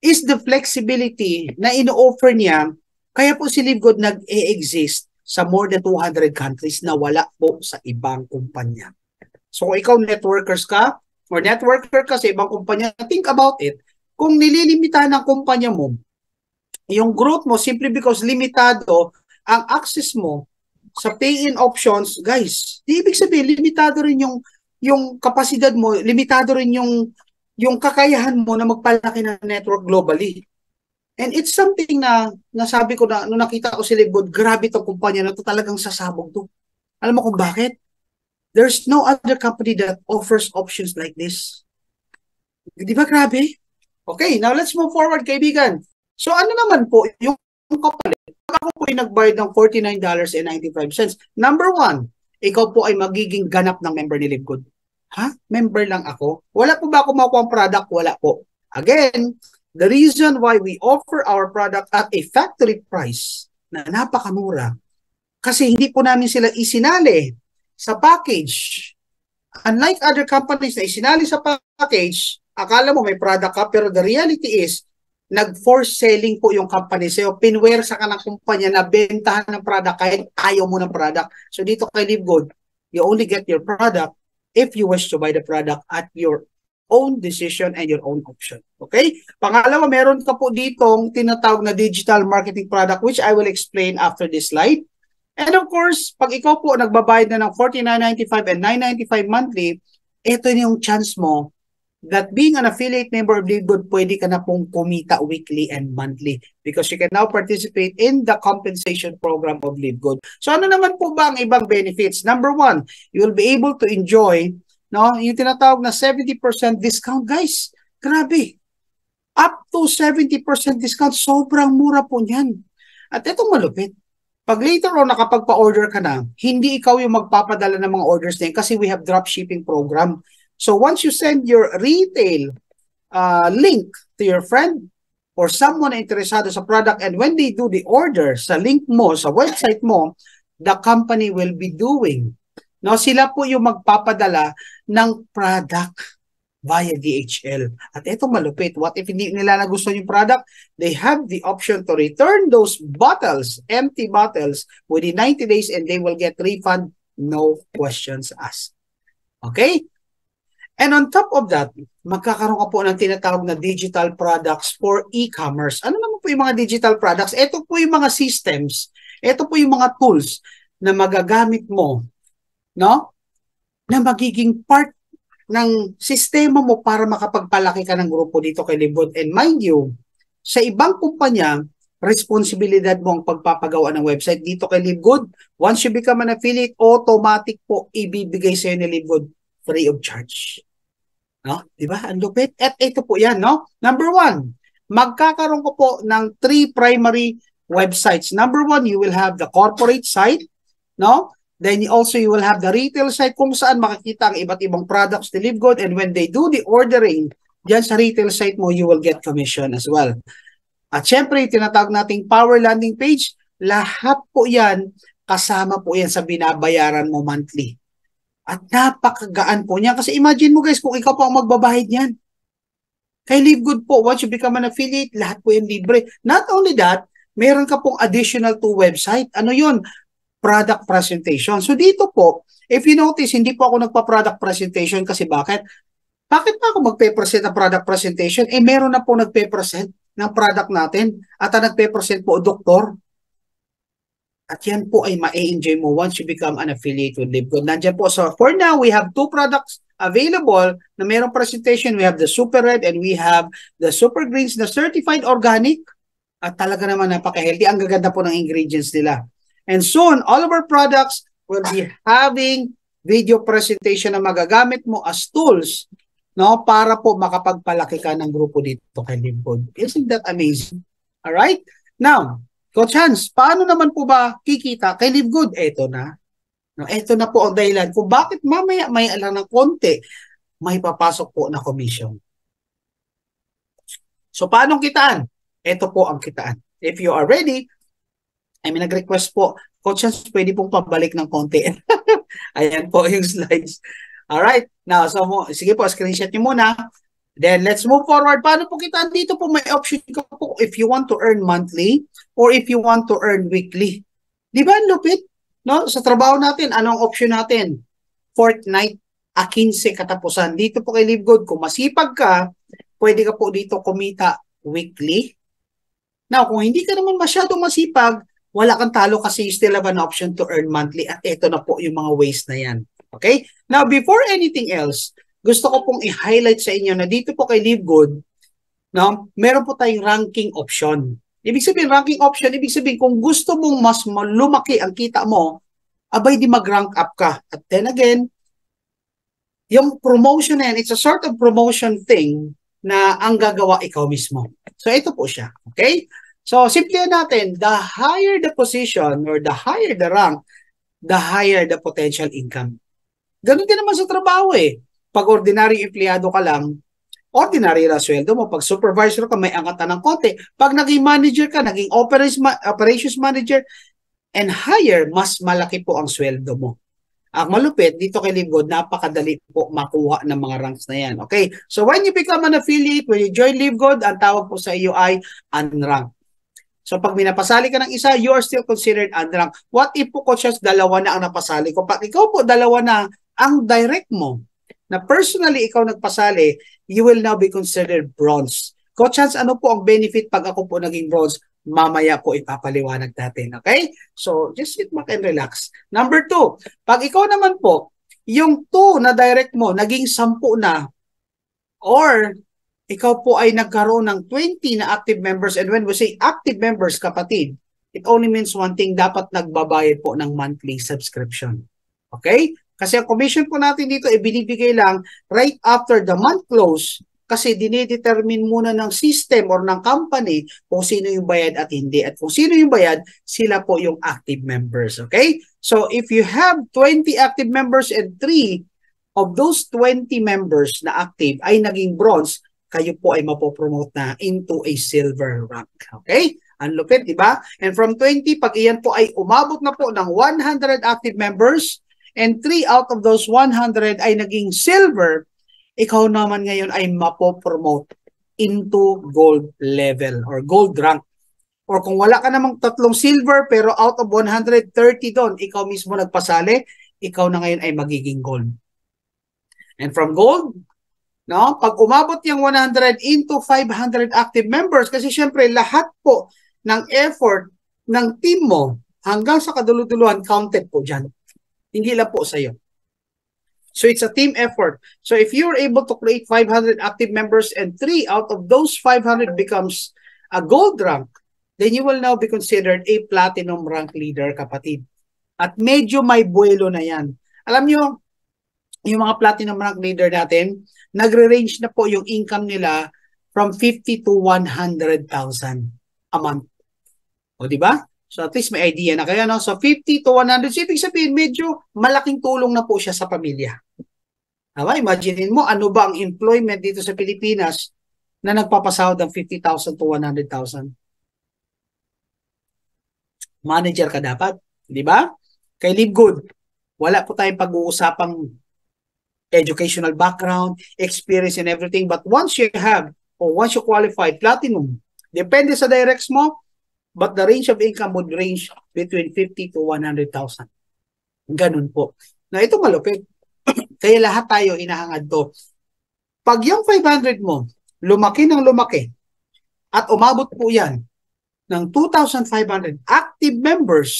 is the flexibility na ino-offer niya. Kaya po si LiveGood nag-e-exist sa more than 200 countries na wala po sa ibang kumpanya. So kung ikaw networker ka sa ibang kumpanya, think about it. Kung nililimitahan ng kumpanya mo, yung growth mo simply because limitado ang access mo sa pay-in options, guys, di ibig sabihin limitado rin yung kapasidad mo, limitado rin yung kakayahan mo na magpalaki ng network globally. And it's something na nasabi ko na nung nakita ko si LiveGood, grabe itong kumpanya na ito, talagang sasabog to. Alam mo kung bakit? There's no other company that offers options like this. Di ba grabe? Okay, now let's move forward, kaibigan. So ano naman po yung kapalit? Ako po ay nagbayad ng $49.95. Number 1, ikaw po ay magiging ganap ng member ni LiveGood. Ha? Member lang ako? Wala po ba ako makuha ang product? Wala po. Again, the reason why we offer our product at a factory price na napakamura, kasi hindi po namin sila isinali sa package. Unlike other companies na isinali sa package, akala mo may product ka, pero the reality is, nag-force selling po yung company sa'yo. Pinwersa ka ng kumpanya na bentahan ng product kahit ayaw mo ng product. So dito kay LiveGood, you only get your product if you wish to buy the product at your own decision and your own option. Okay? Pangalawa, meron ka po ditong tinatawag na digital marketing product which I will explain after this slide. And of course, pag ikaw po nagbabayad na ng $49.95 and $9.95 monthly, ito yung chance mo that being an affiliate member of LiveGood, pwede ka na pong kumita weekly and monthly because you can now participate in the compensation program of LiveGood. So ano naman po ba ang ibang benefits? Number 1, you will be able to enjoy yung tinatawag na 70% discount, guys. Grabe. Up to 70% discount. Sobrang mura po niyan. At itong malupit. Pag later on nakapagpa-order ka na, hindi ikaw yung magpapadala ng mga orders na yun kasi we have drop shipping program. So once you send your retail link to your friend or someone na interesado sa product, and when they do the order sa link mo, sa website mo, the company will be doing. No, sila po yung magpapadala ng product via DHL. At itong malupit, what if hindi nila nagustuhan yung product? They have the option to return those bottles, empty bottles, within 90 days and they will get refund, no questions asked. Okay? And on top of that, magkakaroon ka po ng tinatawag na digital products for e-commerce. Ano naman po yung mga digital products? Ito po yung mga systems, ito po yung mga tools na magagamit mo, no? Na magiging part ng sistema mo para makapagpalaki ka ng grupo dito kay LiveGood. And mind you, sa ibang kumpanya, responsibilidad mo ang pagpapagawa ng website. Dito kay LiveGood, once you become an affiliate, automatic po ibibigay sa'yo ni LiveGood free of charge. No? Diba? Ang lupit. At ito po yan, no? Number 1, magkakaroon ko po ng 3 primary websites. Number 1, you will have the corporate site, no? Then also you will have the retail site kung saan makikita ang iba't ibang products ni Live Good, and when they do the ordering diyan sa retail site mo, you will get commission as well. At syempre, tinatawag nating power landing page, lahat po yan, kasama po yan sa binabayaran mo monthly. At napakagaan po niya. Kasi imagine mo guys, kung ikaw po ang magbabayad niyan. Kay Live Good po, once you become an affiliate, lahat po yan libre. Not only that, meron ka pong additional to website. Ano yun? Product presentation. So dito po, if you notice, hindi po ako nagpa-product presentation kasi bakit? Bakit pa ako magpe-present ng product presentation? Eh meron na po nagpe-present ng product natin at ang nagpe-present po, doktor. At yan po ay ma-enjoy mo once you become an affiliate with Live Good. Nandiyan po. So for now, we have 2 products available na mayroong presentation. We have the Super Red and we have the Super Greens na certified organic. At talaga naman napaka-healthy. Ang gaganda po ng ingredients nila. And soon, all of our products will be having video presentation na magagamit mo as tools, no, para po makapagpalaki ka ng grupo dito kay Live Good. Isn't that amazing? Alright? Now, Coach Hans, paano naman po ba kikita kay Live Good? Ito na. No, ito na po ang dahilan kung bakit mamaya may lang ng konti, may papasok po na commission. So, paano kitaan? Ito po ang kitaan. If you are ready, I may nag-request po, Coach Hans, pwede pong pabalik ng konti. Ayan po yung slides. Alright. Now, so, sige po, screenshot nyo muna. Then, let's move forward. Paano po kita? Dito po may option ko po if you want to earn monthly or if you want to earn weekly. Di ba, lupit? No? Sa trabaho natin, anong option natin? Fortnight, 15 katapusan. Dito po kay Live Good, kung masipag ka, pwede ka po dito kumita weekly. Now, kung hindi ka naman masyadong masipag, wala kang talo kasi you still have an option to earn monthly. At ito na po yung mga ways na yan. Okay? Now, before anything else, gusto ko pong i-highlight sa inyo na dito po kay Live Good, no, meron po tayong ranking option. Ibig sabihin, ranking option, ibig sabihin, kung gusto mong mas lumaki ang kita mo, abay di mag-rank up ka. At then again, yung promotion na yan, it's a sort of promotion thing na ang gagawa ikaw mismo. So, ito po siya. Okay? So, simple natin, the higher the position or the higher the rank, the higher the potential income. Ganun din naman sa trabaho eh. Pag ordinary empleyado ka lang, ordinary na sweldo mo. Pag supervisor ka, may angatan ng konti. Pag naging manager ka, naging operations manager, and higher, mas malaki po ang sweldo mo. Ang malupit, dito kay Live Good, napakadali po makuha ng mga ranks na yan. Okay? So when you become an affiliate, when you join Live Good, ang tawag po sa iyo ay unranked. So pag minapasali ka ng isa, you are still considered unranked. What if po, coaches, dalawa na ang napasali ko? Pag ikaw po, dalawa na ang direct mo, na personally ikaw nagpasali, you will now be considered bronze. Coach Hans, ano po ang benefit pag ako po naging bronze? Mamaya po ipapaliwanag natin. Okay? So, just sit back and relax. Number 2, pag ikaw naman po, yung 2 na direct mo, naging 10 na, or ikaw po ay nagkaroon ng 20 na active members, and when we say active members, kapatid, it only means one thing, dapat nagbabayad po ng monthly subscription. Okay? Kasi ang commission po natin dito ay binibigay lang right after the month close kasi dinidetermine muna ng system or ng company kung sino yung bayad at hindi. At kung sino yung bayad, sila po yung active members. Okay? So if you have 20 active members and 3 of those 20 members na active ay naging bronze, kayo po ay mapopromote na into a silver rank. Okay? Ang lupit, di ba? And from 20, pag iyan po ay umabot na po ng 100 active members, and 3 out of those 100 ay naging silver, ikaw naman ngayon ay mapopromote into gold level or gold rank. Or kung wala ka namang 3 silver pero out of 130 doon, ikaw mismo nagpasali, ikaw na ngayon ay magiging gold. And from gold, no, pag umabot yung 100 into 500 active members, kasi syempre lahat po ng effort ng team mo hanggang sa kaduluduluhan counted po dyan. Hindi lang po sa iyo. So it's a team effort. So if you're able to create 500 active members and 3 out of those 500 becomes a gold rank, then you will now be considered a platinum rank leader, kapatid. At medyo may buwelo na yan. Alam nyo, yung mga platinum rank leader natin, nagre-range na po yung income nila from 50 to 100,000 a month. O, di ba? So, at least may idea na kayo, no? So, 50 to 100. So, ibig sabihin, medyo malaking tulong na po siya sa pamilya. Diba? Imaginein mo, ano ba ang employment dito sa Pilipinas na nagpapasahod ng 50,000 to 100,000? Manager ka dapat. Di ba? Kay Live Good, wala po tayong pag-uusapang educational background, experience and everything. But once you have, or once you qualify platinum, depende sa directs mo, but the range of income would range between 50 to 100,000. Ganun po. Na ito malupit. Kaya lahat tayo inahangad to. Pag yung 500 mo, lumaki ng lumaki, at umabot po yan ng 2,500 active members,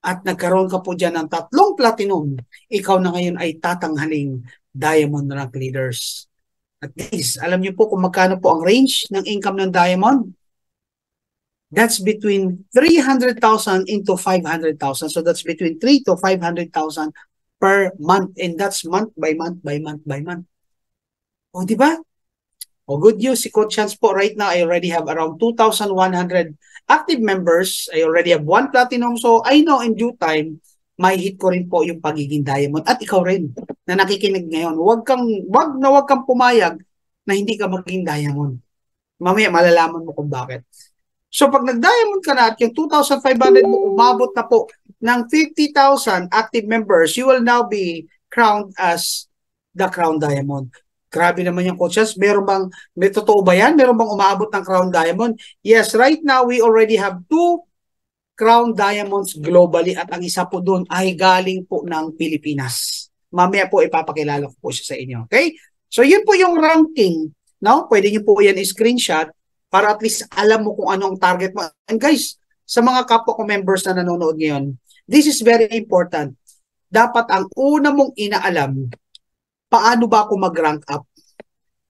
at nagkaroon ka po dyan ng 3 platinum, ikaw na ngayon ay tatanghaling Diamond Rank Leaders. At least, alam niyo po kung magkano po ang range ng income ng Diamond? That's between 300,000 into 500,000. So that's between 3 to 500,000 per month. And that's month by month by month by month. O, di ba? O, good news. Si Coach Chance po right now, I already have around 2,100 active members. I already have 1 platinum. So I know in due time, may hit ko rin po yung pagiging Diamond. At ikaw rin na nakikinig ngayon. Huwag kang pumayag na hindi ka maging Diamond. Mamaya malalaman mo kung bakit. So pag nag-Diamond ka na at yung 2,500 mo umabot na po ng 50,000 active members, you will now be crowned as the Crown Diamond. Grabe naman yung coaches. May totoo ba yan? Meron bang umaabot ng Crown Diamond? Yes, right now we already have 2 Crown Diamonds globally at ang isa po doon ay galing po ng Pilipinas. Mamaya po ipapakilala ko po siya sa inyo. Okay? So yun po yung ranking. No? Pwede nyo po yan i-screenshot para at least alam mo kung ano ang target mo. And guys, sa mga kapwa ko members na nanonood ngayon, this is very important. Dapat ang una mong inaalam, paano ba ako mag-rank up?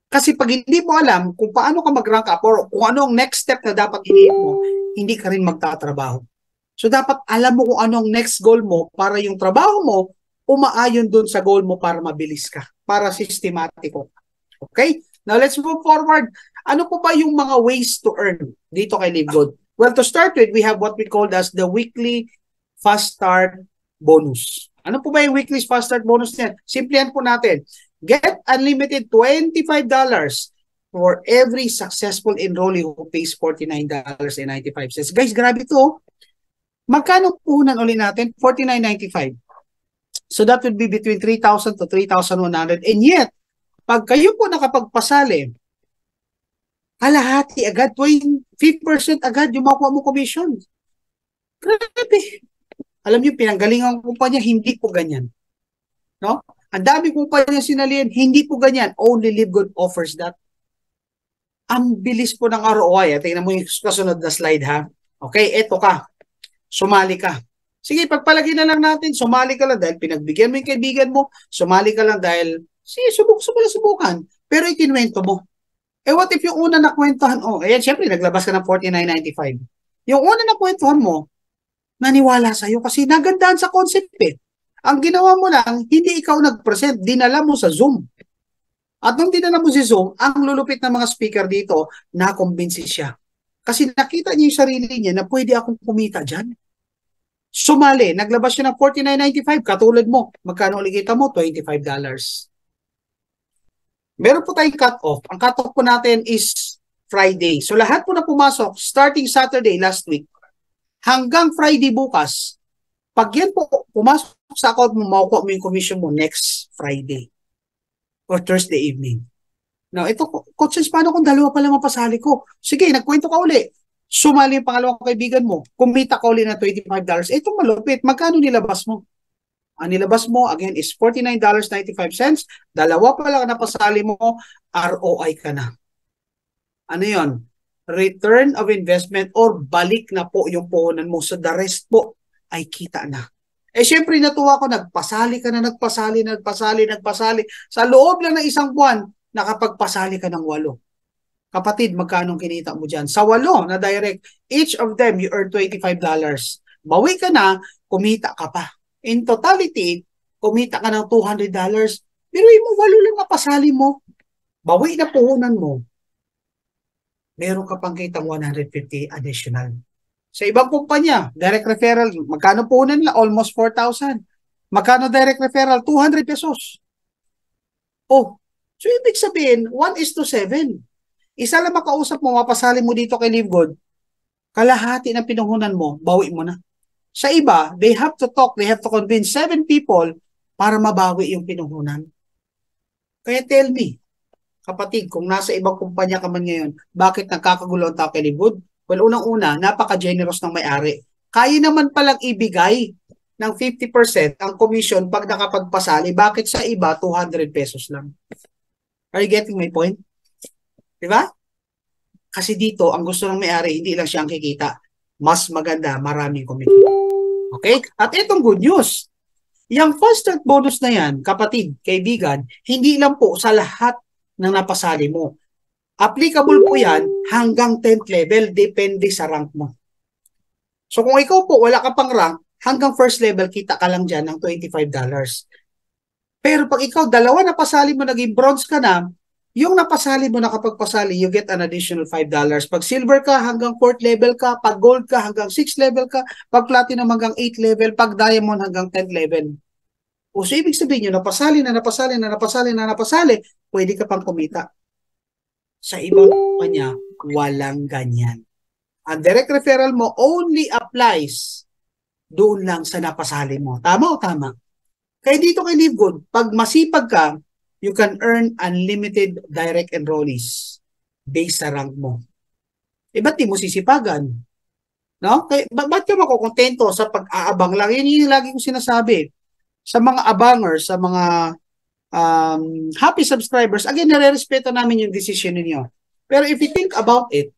Kasi pag hindi mo alam kung paano ka mag-rank up or kung ano ang next step na dapat iniin mo, hindi ka rin magtatrabaho. So dapat alam mo kung ano ang next goal mo para yung trabaho mo umaayon dun sa goal mo para mabilis ka, para sistematiko. Okay? Now let's move forward. Ano po ba yung mga ways to earn dito kay Live Good? Well, to start with, we have what we call as the weekly fast start bonus. Ano po ba yung weekly fast start bonus niyan? Simplihan po natin. Get unlimited $25 for every successful enrollee who pays $49.95. Guys, grabe to. Magkano puhunan ulit natin? $49.95. So that would be between 3,000 to 3,100. And yet, pag kayo po nakapagpasali, kalahati agad, 5% agad yung makuha mo commission. Grabe. Alam niyo, pinanggalingan ko pa niya, hindi po ganyan. No? Ang dami ko pa niya sinalihan, hindi po ganyan. Only Live Good offers that. Ang bilis po ng ROI. Tingnan mo yung kasunod na slide, ha? Okay, eto ka. Sumali ka. Sige, pagpalagay na lang natin, sumali ka lang dahil pinagbigyan mo yung kaibigan mo, sumali ka lang dahil, sige, subukan. Pero ikinwento mo. Eh, what if yung una na kwentuhan, ayan, syempre, naglabas ka ng $49.95. Yung una na kwentuhan mo, naniwala sa'yo kasi nagandahan sa concept eh. Ang ginawa mo lang, hindi ikaw nag-present, dinala mo sa Zoom. At nung dinala mo si Zoom, ang lulupit ng mga speaker dito, nakumbinsi siya. Kasi nakita niya yung sarili niya na pwede akong kumita dyan. Sumali, naglabas siya ng $49.95, katulad mo, magkano ulit kita mo? $25. Meron po tayong cut-off. Ang cut-off po natin is Friday. So lahat po na pumasok, starting Saturday last week, hanggang Friday bukas, pag yan po pumasok sa account mo, makukuha mo yung commission mo next Friday or Thursday evening. Now, ito, coaches, paano kung dalawa pa lang mapasali ko? Sige, nagkwento ka uli. Sumali yung pangalawang kaibigan mo. Kumita ka uli na $25. Ito malupit. Magkano nilabas mo? Ang nilabas mo, again, is $49.95. Dalawa pa lang napasali mo, ROI ka na. Ano yon? Return of investment or balik na po yung puhunan mo. So the rest po ay kita na. Eh syempre natuwa ko, nagpasali ka na, nagpasali. Sa loob lang ng isang buwan, nakapagpasali ka ng 8. Kapatid, magkano kinita mo dyan? Sa 8 na direct, each of them you earn $25. Bawi ka na, kumita ka pa. In totality, kumita ka ng $200. Pero mo 8 lang napasali mo. bawi na puhunan mo, meron ka pang kitang 150 additional. Sa ibang kumpanya, direct referral, magkano puhunan nila? Almost 4,000. Magkano direct referral? 200 pesos. Oh, so ibig sabihin, 1:7. Isa lang makausap mo, mapasali mo dito kay LiveGood, kalahati ng pinuhunan mo, bawi mo na. Sa iba, they have to talk, they have to convince 7 people para mabawi yung pinuhunan. Kaya tell me, kapatid, kung nasa ibang kumpanya ka man ngayon, bakit nagkakagulo ang tao kay LiveGood? Well, unang-una, napaka-generous ng may-ari. Kaya naman palang ibigay ng 50% ang commission pag nakapagpasali. Bakit sa iba, 200 pesos lang? Are you getting my point? Diba? Kasi dito, ang gusto ng may-ari, hindi lang siya ang kikita. Mas maganda, maraming kumikita. Okay? At itong good news. Yung first start bonus na yan, kapatid, kaibigan, hindi lang po sa lahat ng napasali mo. Applicable po yan hanggang 10th level, depende sa rank mo. So kung ikaw po, wala ka pang rank, hanggang first level, kita ka lang dyan ng $25. Pero pag ikaw, dalawa napasali mo, naging bronze ka na, yung napasali mo, nakapagpasali, you get an additional $5. Pag silver ka, hanggang 4th level ka. Pag gold ka, hanggang 6th level ka. Pag platinum, hanggang 8th level. Pag diamond, hanggang 10th level. O so, ibig sabihin nyo, napasali, pwede ka pang kumita. Sa ibang kumpanya, walang ganyan. Ang direct referral mo only applies doon lang sa napasali mo. Tama o tama? Kaya dito kay LiveGood, pag masipag ka, you can earn unlimited direct enrollees based sa rank mo. Eh, ba't di mo sisipagan? No? Kaya, ba't ka makukontento sa pag-aabang lang? Yun yung lagi kong sinasabi. Sa mga abangers, sa mga happy subscribers, again, nare-respeto namin yung decision ninyo. Pero if you think about it,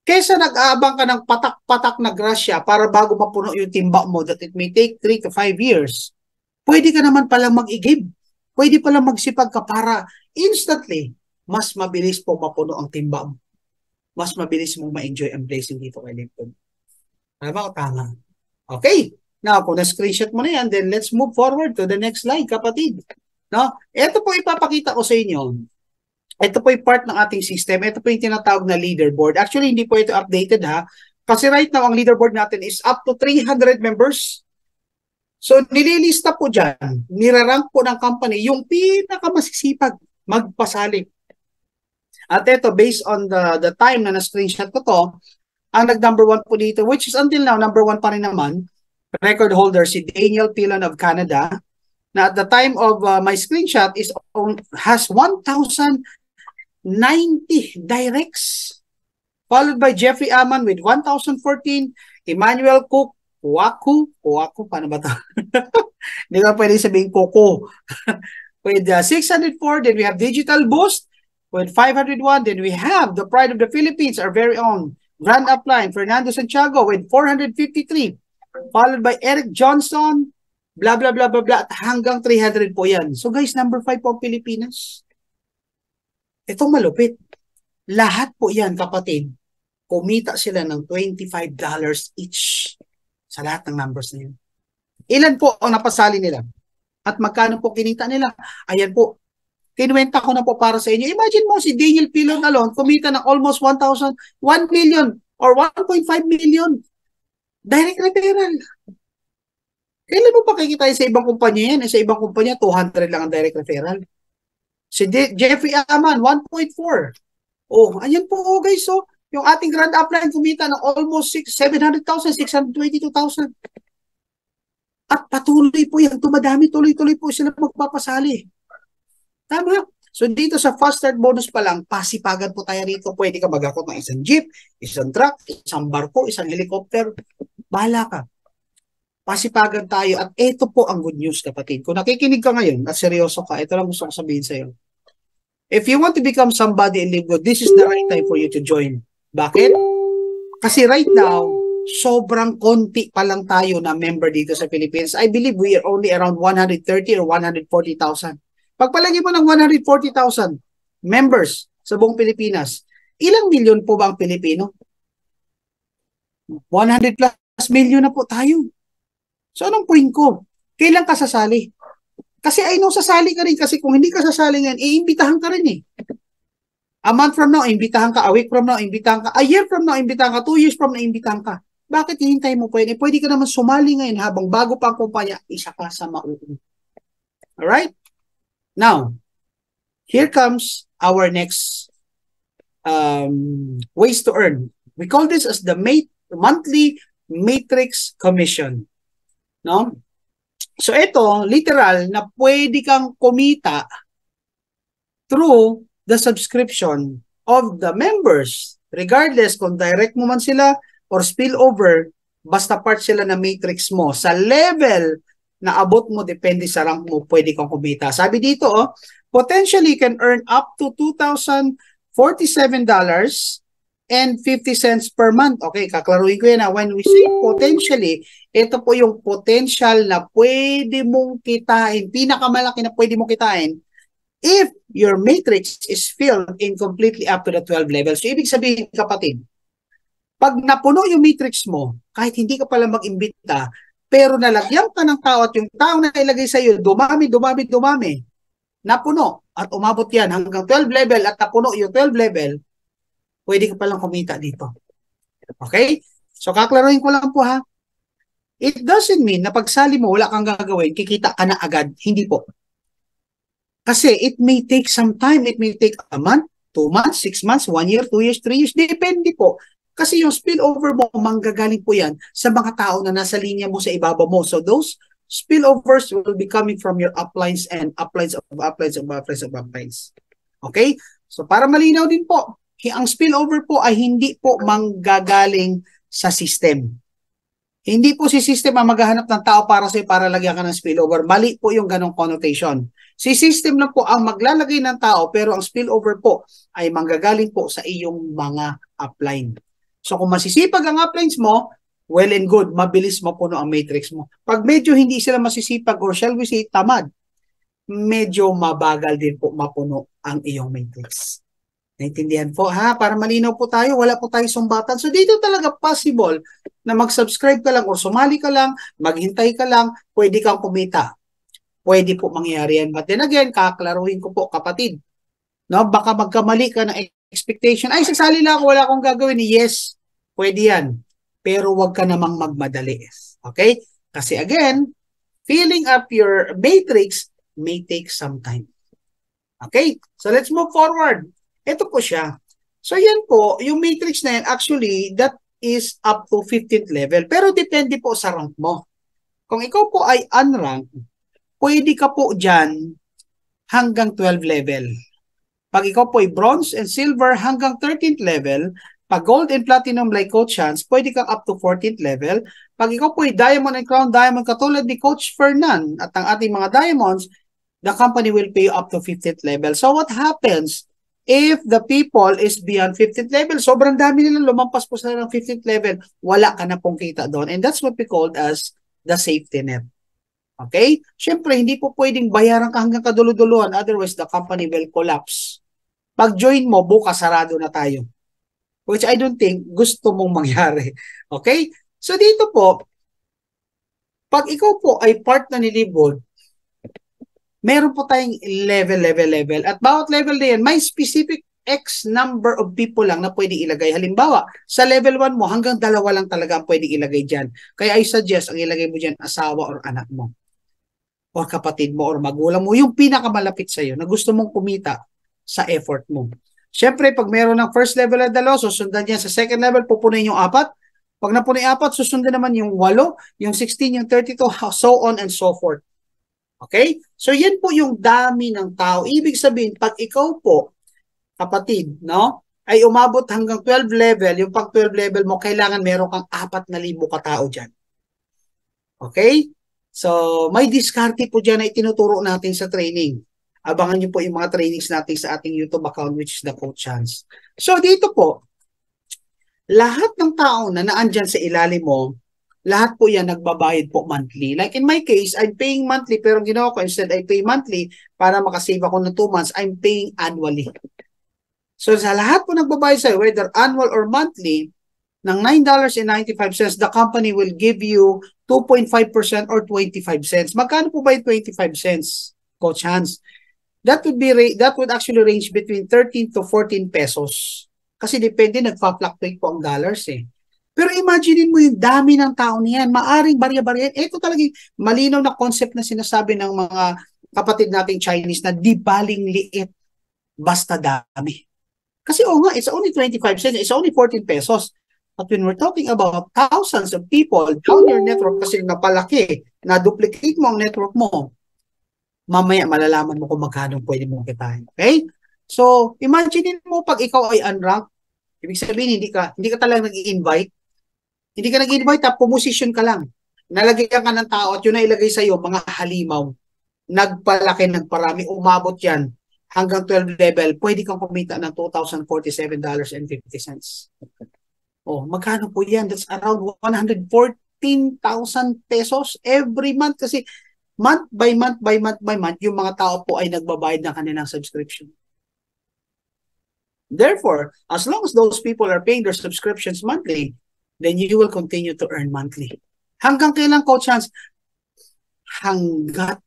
kesa nag-aabang ka ng patak-patak na grasya para bago mapuno yung timba mo that it may take 3 to 5 years, pwede ka naman palang mag-igib. Pwede palang magsipag ka para instantly, mas mabilis po mapuno ang timba mo. Mas mabilis mong ma-enjoy ang blessing dito kay LiveGood. Tama o tama? Okay. Now, kung na-screenshot mo na yan, then let's move forward to the next slide, kapatid. No? Ito po ipapakita ko sa inyo. Ito po yung part ng ating system. Ito po yung tinatawag na leaderboard. Actually, hindi po ito updated ha. Kasi right now, ang leaderboard natin is up to 300 members. So, nililista po dyan, nirarank po ng company yung pinakamasisipag magpasali. At ito, based on the time na na-screenshot ko to, ang nag-number 1 po dito, which is until now, number 1 pa rin naman, record holder si Daniel Pilon of Canada, na at the time of my screenshot has 1,090 directs, followed by Jeffrey Aman with 1,014, Emmanuel Cook, Kuwaku, paano ba ito? Hindi ka pwede sabihin Coco. With 604, then we have Digital Boost with 501, then we have the Pride of the Philippines, our very own Grand Upline, Fernando Santiago with 453, followed by Eric Johnson, blah, blah, blah, blah, blah, at hanggang 300 po yan. So guys, number 5 po ang Pilipinas. Ito malupit. Lahat po yan, kapatid, kumita sila ng $25 each sa lahat ng numbers na yun. Ilan po ang napasali nila? At magkano po kinita nila? Ayan po. Kinuwenta ko na po para sa inyo. Imagine mo si Daniel Pilon alone, kumita ng almost 1 million or 1.5 million. Direct referral. Kailan mo pa kikita sa ibang kumpanya yan? Sa ibang kumpanya, 200 lang ang direct referral. Si Jeffrey Aman, 1.4. Oh, ayan po guys. So, yung ating Grand Upline kumita ng almost 700,000, 622,000. At patuloy po yan. Tumadami, tuloy-tuloy po sila magpapasali. Tama. So dito sa fast start bonus pa lang, pasipagan po tayo rito. Pwede ka mag-akot ng isang jeep, isang truck, isang barko, isang helicopter. Bahala ka. Pasipagan tayo. At ito po ang good news, kapatid. Kung nakikinig ka ngayon at seryoso ka, ito lang gusto ko sabihin sa iyo. If you want to become somebody in LiveGood, this is the right time for you to join. Bakit? Kasi right now, sobrang konti pa lang tayo na member dito sa Philippines. I believe we are only around 130 or 140,000. Pagpalagay mo ng 140,000 members sa buong Pilipinas, ilang milyon po ba ang Pilipino? 100 plus milyon na po tayo. So anong point ko? Kailan ka sasali? Kasi I know sasali ka rin. Kasi kung hindi ka sasali ngayon, iimbitahan ka rin eh. A month from now, imbitahan ka. A week from now, imbitahan ka. A year from now, imbitahan ka. 2 years from now, imbitahan ka. Bakit hihintay mo pwede? Pwede ka naman sumali ngayon habang bago pa ang kumpanya, isa ka sa mauuna. Alright? Now, here comes our next ways to earn. We call this as the monthly matrix commission. No? So ito, literal na pwede kang kumita through the subscription of the members. Regardless kung direct mo man sila or spillover, basta part sila na matrix mo. Sa level na abot mo, depende sa rank mo, pwede kang kumita. Sabi dito, potentially can earn up to $2,047.50 per month. Okay, kaklaruin ko yan na when we say potentially, ito po yung potential na pwede mong kitain, pinakamalaki na pwede mong kitain if your matrix is filled in completely up to the 12 levels. So, ibig sabihin, kapatid, pag napuno yung matrix mo, kahit hindi ka pala mag-imbita, pero nalagyan ka ng tao at yung tao na ilagay sa iyo, dumami, napuno at umabot yan hanggang 12 level at napuno yung 12 level, pwede ka palang kumita dito. Okay? So, kaklaruhin ko lang po ha. It doesn't mean na pagsali mo, wala kang gagawin, kikita ka na agad. Hindi po. Kasi it may take some time. It may take a month, 2 months, 6 months, 1 year, 2 years, 3 years. Depende po. Kasi yung spillover mo, manggagaling po yan sa mga tao na nasa linya mo sa ibaba mo. So those spillovers will be coming from your uplines and uplines of uplines of uplines of uplines. Okay? So para malinaw din po, ang spillover po ay hindi po manggagaling sa system. Hindi po si system ang maghahanap ng tao para sa'yo para lagyan ka ng spillover. Mali po yung ganong connotation. Si system lang po ang maglalagay ng tao pero ang spillover po ay manggagaling po sa iyong mga upline. So kung masisipag ang uplines mo, well and good, mabilis mapuno ang matrix mo. Pag medyo hindi sila masisipag or shall we say tamad, medyo mabagal din po mapuno ang iyong matrix. Naintindihan po ha? Para malinaw po tayo, wala po tayo sumbatan. So dito talaga possible na mag-subscribe ka lang o sumali ka lang, maghintay ka lang, pwede kang kumita. Pwede po mangyari yan. But then again, kaklaruhin ko po kapatid. No? Baka magkamali ka ng expectation. Ay, sasali lang ako, wala akong gagawin. Yes, pwede yan. Pero wag ka namang magmadali. Okay? Kasi again, filling up your matrix may take some time. Okay? So let's move forward. Ito po siya. So yan po, yung matrix na yan, actually, that is up to 15th level. Pero depende po sa rank mo. Kung ikaw po ay unranked, pwede ka po dyan hanggang 12 level. Pag ikaw po ay bronze and silver hanggang 13th level, pag gold and platinum like Coach Hans, pwede kang up to 14th level. Pag ikaw po ay diamond and crown diamond katulad ni Coach Fernan at ang ating mga diamonds, the company will pay you up to 15th level. So what happens? If the people is beyond 15th level, sobrang dami nilang lumampas po sa ng 15th level, wala ka na pong kita doon. And that's what we called as the safety net. Okay? Siyempre, hindi po pwedeng bayaran ka hanggang kaduluduluhan, otherwise the company will collapse. Pag join mo, bukas sarado na tayo. Which I don't think gusto mong mangyari. Okay? So dito po, pag ikaw po ay part na ni Libod, meron po tayong level. At bawat level na yan, may specific X number of people lang na pwede ilagay. Halimbawa, sa level 1 mo, hanggang 2 lang talaga ang pwede ilagay dyan. Kaya I suggest, ang ilagay mo dyan, asawa or anak mo. Or kapatid mo or magulang mo. Yung pinakamalapit sa'yo na gusto mong kumita sa effort mo. Siyempre, pag meron ng first level na 2, susundan yan sa second level, pupunin yung 4. Pag napunin 4, susundan naman yung 8, yung 16, yung 32, so on and so forth. Okay? So, yan po yung dami ng tao. Ibig sabihin, pag ikaw po, kapatid, no, ay umabot hanggang 12 level, yung pag 12 level mo, kailangan meron kang 4,000 katao dyan. Okay? So, may diskarte po dyan na itinuturo natin sa training. Abangan nyo po yung mga trainings natin sa ating YouTube account, which is the Coach Hans. So, dito po, lahat ng tao na naandyan sa ilalim mo, lahat po yan nagbabayad po monthly. Like in my case, I'm paying monthly, pero ginawa ko, instead I pay monthly para makasave ako ng 2 months, I'm paying annually. So sa lahat po nagbabayad sa'yo, whether annual or monthly, ng $9.95, the company will give you 2.5% or 25 cents. Magkano po ba yung 25 cents, Coach Hans? That would actually range between 13 to 14 pesos. Kasi depende, nagpa-fluctuate po ang dollars eh. Pero imaginein mo yung dami ng tao niyan. Maaring barya-barya. Ito talaga malinaw na concept na sinasabi ng mga kapatid nating Chinese na di baling liit, basta dami. Kasi nga, it's only 25 cents, it's only 14 pesos. But when we're talking about thousands of people down your network kasi napalaki, na-duplicate mo ang network mo, mamaya malalaman mo kung magkano pwede mong kitain. Okay? So, imagine mo pag ikaw ay unranked, ibig sabihin hindi ka talaga nag-i-invite. Hindi ka nag-i-invite, pumosisyon ka lang. Nalagyan ka ng tao at yun na ilagay sa'yo, mga halimaw. Nagpalaki, nagparami, umabot yan hanggang 12 level, pwede kang kumita ng $2,047.50. Oh, magkano po yan? That's around 114,000 pesos every month kasi month by month, yung mga tao po ay nagbabayad ng kanilang subscription. Therefore, as long as those people are paying their subscriptions monthly, then you will continue to earn monthly. Hanggang kailan, Coach Hans? Hanggat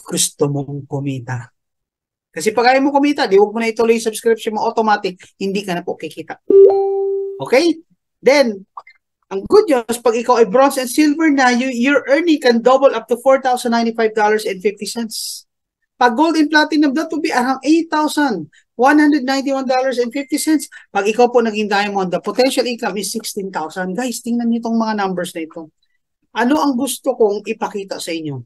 gusto mong kumita. Kasi pag ayaw mo kumita, di huwag mo na ituloy yung subscription mo, automatic, hindi ka na po kikita. Okay? Then, ang good news, pag ikaw ay bronze and silver na, your earning can double up to $4,095.50. Pag gold and platinum, that will be around $8,191.50. Pag ikaw po naging diamond, the potential income is $16,000. Guys, tingnan niyo itong mga numbers na ito. Ano ang gusto kong ipakita sa inyo?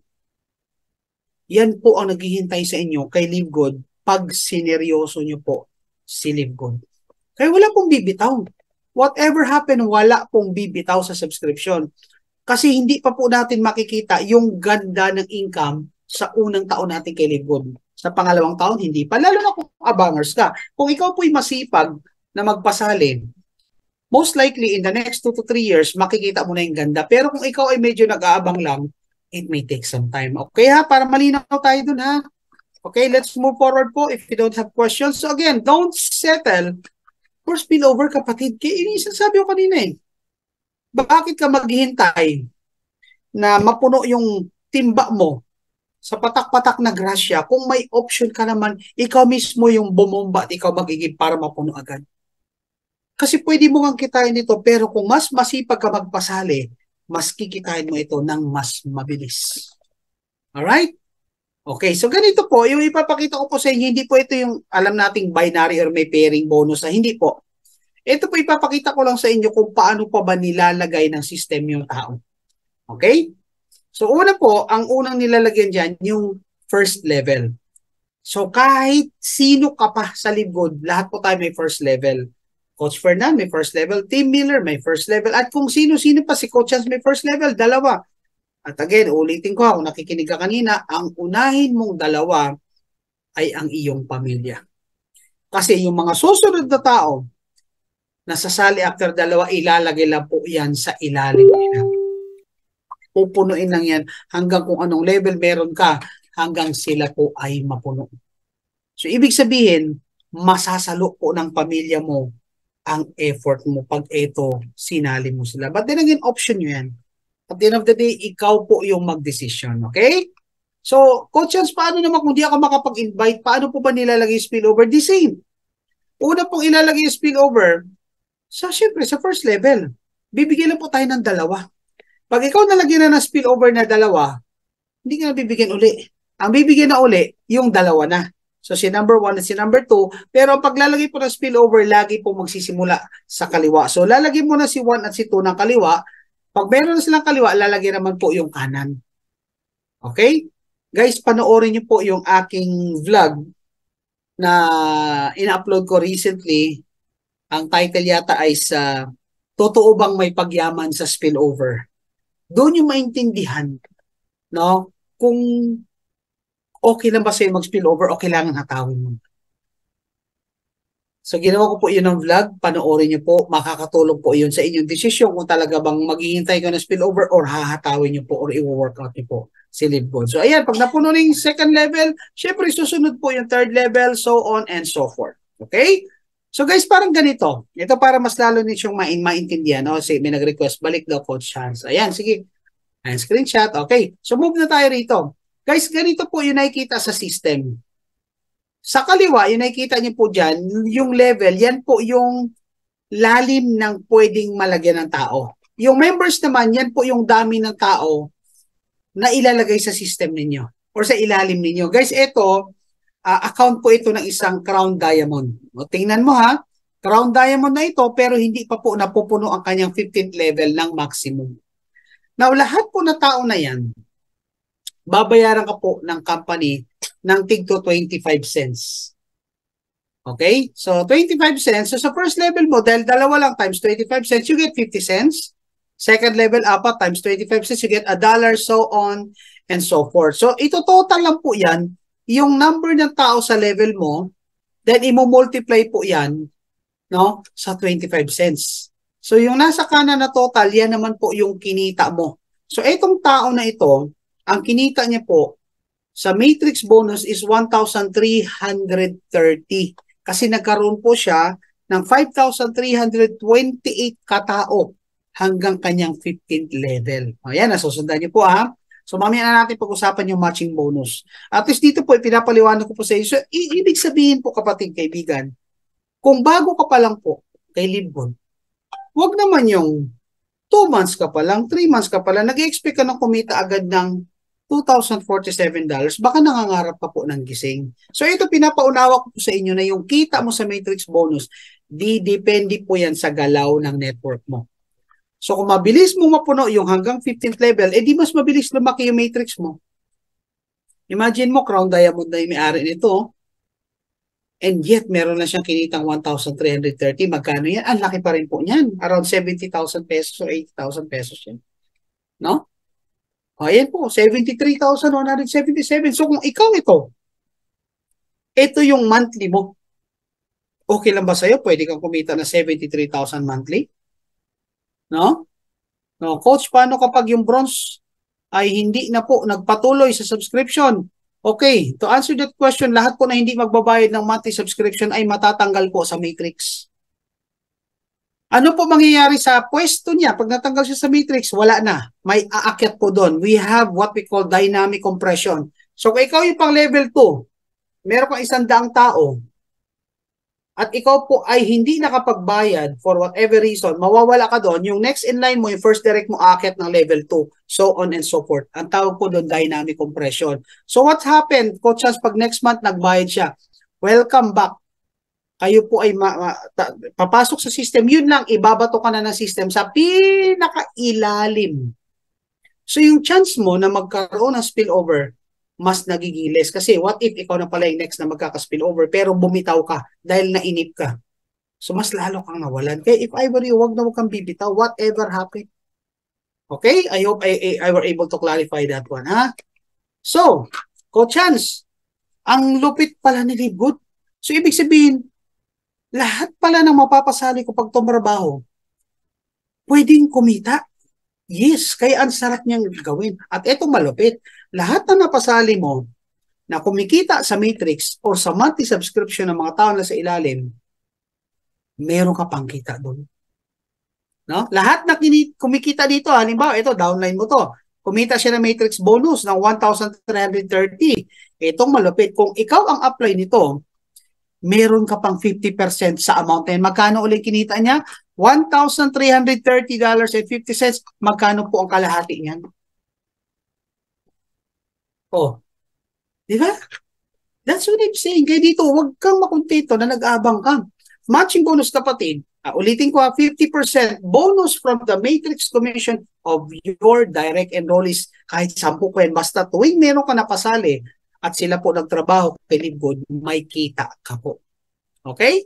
Yan po ang naghihintay sa inyo kay Live Good pag sineryoso nyo po si Live Good. Kaya wala pong bibitaw. Whatever happen, wala pong bibitaw sa subscription. Kasi hindi pa po natin makikita yung ganda ng income sa unang taon natin kay Live Good. Sa pangalawang taon, hindi pa. Lalo na kung abangers ka. Kung ikaw po'y masipag na magpasalin, most likely in the next 2 to 3 years, makikita mo na yung ganda. Pero kung ikaw ay medyo nag-aabang lang, it may take some time. Okay ha? Para malinaw tayo dun ha? Okay, let's move forward po if you don't have questions. So again, don't settle for spillover, kapatid. Kaya sabi ko kanina eh. Bakit ka maghihintay na mapuno yung timba mo sa patak-patak na grasya kung may option ka naman, ikaw mismo yung bumomba at ikaw magiging para mapuno agad? Kasi pwede mo nga kitain ito, pero kung mas masipag ka magpasali, mas kikitain mo ito ng mas mabilis. Alright? Okay, so ganito po, yung ipapakita ko po sa inyo, hindi po ito yung alam nating binary or may pairing bonus. Hindi po. Ito po ipapakita ko lang sa inyo kung paano pa ba nilalagay ng system yung tao. Okay? So una po, ang unang nilalagyan dyan, yung first level. So kahit sino ka pa sa Live Good, lahat po tayo may first level. Coach Fernan, may first level. Tim Miller, may first level. At kung sino-sino pa, si Coach Hans may first level, dalawa. At again, ulitin ko, kung nakikinig ka kanina, ang unahin mong dalawa ay ang iyong pamilya. Kasi yung mga susunod na tao, nasasali after dalawa, ilalagay lang po yan sa ilalim nila. Pupunuin lang yan hanggang kung anong level meron ka, hanggang sila po ay mapuno. So, ibig sabihin, masasalo po ng pamilya mo ang effort mo pag ito, sinali mo sila. But then again, option nyo yan. At the end of the day, ikaw po yung mag-decision. Okay? So, Coach Hans, paano naman kung di ako makapag-invite, paano po ba nilalagay spillover? The same. Una pong ilalagay yung spillover, syempre, sa first level. Bibigyan lang po tayo ng dalawa. Pag ikaw nalagyan na ng spillover na dalawa, hindi ka na bibigyan uli. Ang bibigyan na uli, yung dalawa na. So, si number 1 at si number 2. Pero pag lalagay po ng spillover, lagi po magsisimula sa kaliwa. So, lalagay mo na si 1 at si 2 ng kaliwa. Pag meron na silang kaliwa, lalagay naman po yung kanan. Okay? Guys, panoorin niyo po yung aking vlog na ina-upload ko recently. Ang title yata ay sa Totoo bang may pagyaman sa spillover? Doon yung maintindihan, no? Kung okay lang ba sa'yo mag-spillover o kailangan hatawin mo. So, ginawa ko po yun ng vlog. Panoorin nyo po. Makakatulong po yun sa inyong desisyon kung talaga bang maghihintay ka ng spillover or hahatawin nyo po or i-workout nyo po si Live Good. So, ayan. Pag napuno ng second level, syempre susunod po yung third level, so on and so forth. Okay? So, guys, parang ganito. Ito para mas lalo nisyong maintindihan. No? Kasi may nag-request, balik daw, Coach Hans. Ayan, sige. Ayan, screenshot. Okay. So move na tayo rito. Guys, ganito po yung nakikita sa system. Sa kaliwa, yung nakikita niyo po dyan, yung level, yan po yung lalim ng pwedeng malagyan ng tao. Yung members naman, yan po yung dami ng tao na ilalagay sa system ninyo or sa ilalim ninyo. Guys, ito, account po ito ng isang Crown Diamond. O, tingnan mo ha, Crown Diamond na ito pero hindi pa po napupuno ang kanyang 15th level ng maximum. Now, lahat po na tao na yan, babayaran ka po ng company ng tigto 25 cents. Okay? So, 25 cents. So, sa first level mo, dahil dalawa lang times 25 cents, you get 50 cents. Second level, apat times 25 cents, you get $1, so on and so forth. So, ito total lang po yan, yung number ng tao sa level mo, then imo-multiply po yan, no, sa 25 cents. So, yung nasa kanan na total, yan naman po yung kinita mo. So, itong tao na ito, ang kinita niya po sa matrix bonus is 1,330 kasi nagkaroon po siya ng 5,328 katao hanggang kanyang 15th level. Ayan, nasusundan niyo po ha. So mamaya na natin pag-usapan yung matching bonus. At least dito po, pinapaliwanag ko po sa inyo. So, ibig sabihin po kapatid, kaibigan, kung bago ka pa lang po kay Livgood, huwag naman yung 2 months ka pa lang, 3 months ka pa lang, nag-expect ka ng kumita agad ng $2,047, baka nangangarap pa po ng gising. So ito pinapaunawa ko po sa inyo na yung kita mo sa matrix bonus, depende po yan sa galaw ng network mo. So kung mabilis mo mapuno yung hanggang 15th level, di mas mabilis lumaki yung matrix mo. Imagine mo, Crown Diamond na yung may-ari nito, and yet meron na siyang kinitang 1,330. Magkano yan? Ang laki pa rin po niyan. Around 70,000 pesos or 80,000 pesos yan. No? Ayan po, 73,177. So kung ikaw ito yung monthly mo. Okay lang ba sa'yo? Pwede kang kumita na 73,000 monthly? No? No, coach, paano kapag yung bronze ay hindi na po nagpatuloy sa subscription? Okay, to answer that question, lahat po na hindi magbabayad ng monthly subscription ay matatanggal po sa matrix. Ano po mangyayari sa pwesto niya? Pag natanggal siya sa matrix, wala na. May aakyat po doon. We have what we call dynamic compression. So kung ikaw yung pang level 2, meron kang 100 tao, at ikaw po ay hindi nakapagbayad for whatever reason, mawawala ka doon. Yung next in line mo, yung first direct mo, aakyat ng level 2. So on and so forth. Ang tawag po doon, dynamic compression. So what happened? Coach Chance, pag next month nagbayad siya, welcome back. Kayo po ay papasok sa system, yun lang, ibabato ka na ng system sa pinakailalim. So yung chance mo na magkaroon ng spillover, mas nagigilis. Kasi what if ikaw na pala yung next na magkaka-spillover, pero bumitaw ka dahil nainip ka. So mas lalo kang nawalan. Kaya if I were you, wag kang bibitaw, whatever happened. Okay? I hope I were able to clarify that one, ha? So, Coach Chance, ang lupit pala ni Livgood. So ibig sabihin, lahat pala ng mapapasali ko pag tumrabaho, pwedeng kumita. Yes, kaya ang sarap niyang gawin. At ito malupit, lahat na napasali mo na kumikita sa matrix or sa monthly subscription ng mga tao na sa ilalim, meron ka pang kita doon. No? Lahat na kumikita dito, halimbawa, ito, downline mo to. Kumita siya ng matrix bonus ng 1,330. Itong malupit. Kung ikaw ang apply nito, meron ka pang 50% sa amount na yun. Magkano ulit kinita niya? $1,330.50. Magkano po ang kalahati niyan? Oh, di ba? That's what I'm saying. Kaya dito, huwag kang makuntento na nag-abang ka. Matching bonus, kapatid. Ulitin ko, 50% bonus from the matrix commission of your direct enrollees. Kahit 10 ko yan. Basta tuwing meron ka napasali, at sila po nagtrabaho kay Livgood, may kita ka po. Okay?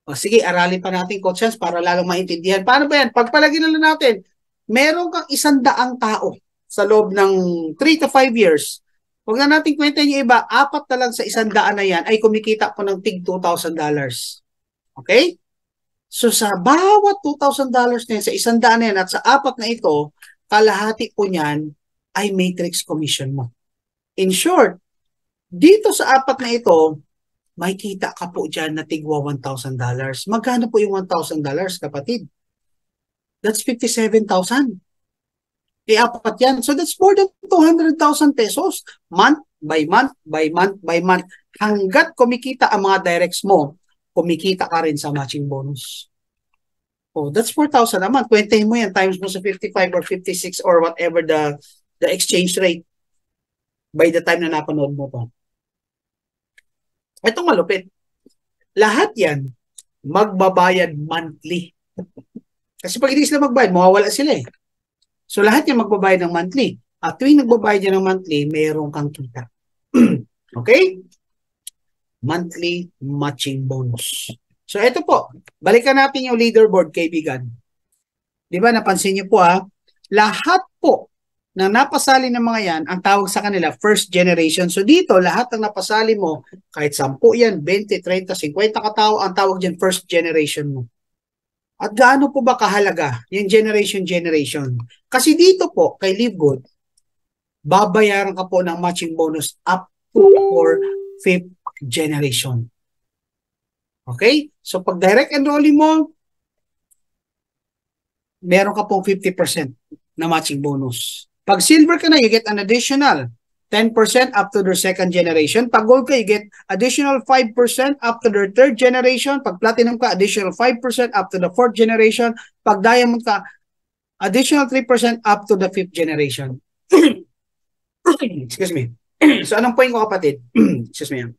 O sige, aralin pa natin, Coach Chance, para lalong maintindihan. Paano ba yan? Pagpalagin na natin, meron kang 100 tao sa loob ng 3 to 5 years. Huwag na natin kwenta yung iba, 4 na lang sa 100 na yan ay kumikita po ng tig $2,000. Okay? So sa bawat $2,000 na yan, sa 100 na yan at sa 4 na ito, kalahati po niyan ay matrix commission mo. In short, dito sa 4 na ito, may kita ka po dyan na tigwa $1,000. Magkano po yung $1,000, kapatid? That's 57,000. apat yan. So that's more than 200,000 pesos. Month by month, by month, by month. Hanggat kumikita ang mga directs mo, kumikita ka rin sa matching bonus. Oh, that's 4,000 a month. Kwentahin mo yan times mo sa 55 or 56 or whatever the exchange rate by the time na napanood mo pa. Itong malupit. Lahat yan, magbabayad monthly. Kasi pag hindi sila magbayad, mawawala sila eh. So lahat yan magbabayad ng monthly. At tuwing nagbabayad yan ng monthly, mayroon kang kita. Okay? Monthly matching bonus. So ito po, balikan natin yung leaderboard, kaibigan. Di ba, napansin niyo po lahat po na napasali ng mga yan, ang tawag sa kanila, first generation. So dito, lahat ng napasali mo, kahit 10 yan, 20, 30, 50 katao, ang tawag dyan, first generation mo. At gaano po ba kahalaga yung generation? Kasi dito po, kay Live Good, babayaran ka po ng matching bonus up to for 5th generation. Okay? So pag direct enrolling mo, meron ka pong 50% na matching bonus. Pag silver ka na, you get an additional 10% up to their 2nd generation. Pag gold ka, you get additional 5% up to their 3rd generation. Pag platinum ka, additional 5% up to the 4th generation. Pag diamond ka, additional 3% up to the 5th generation. Excuse me. So anong point ko, kapatid? Excuse me.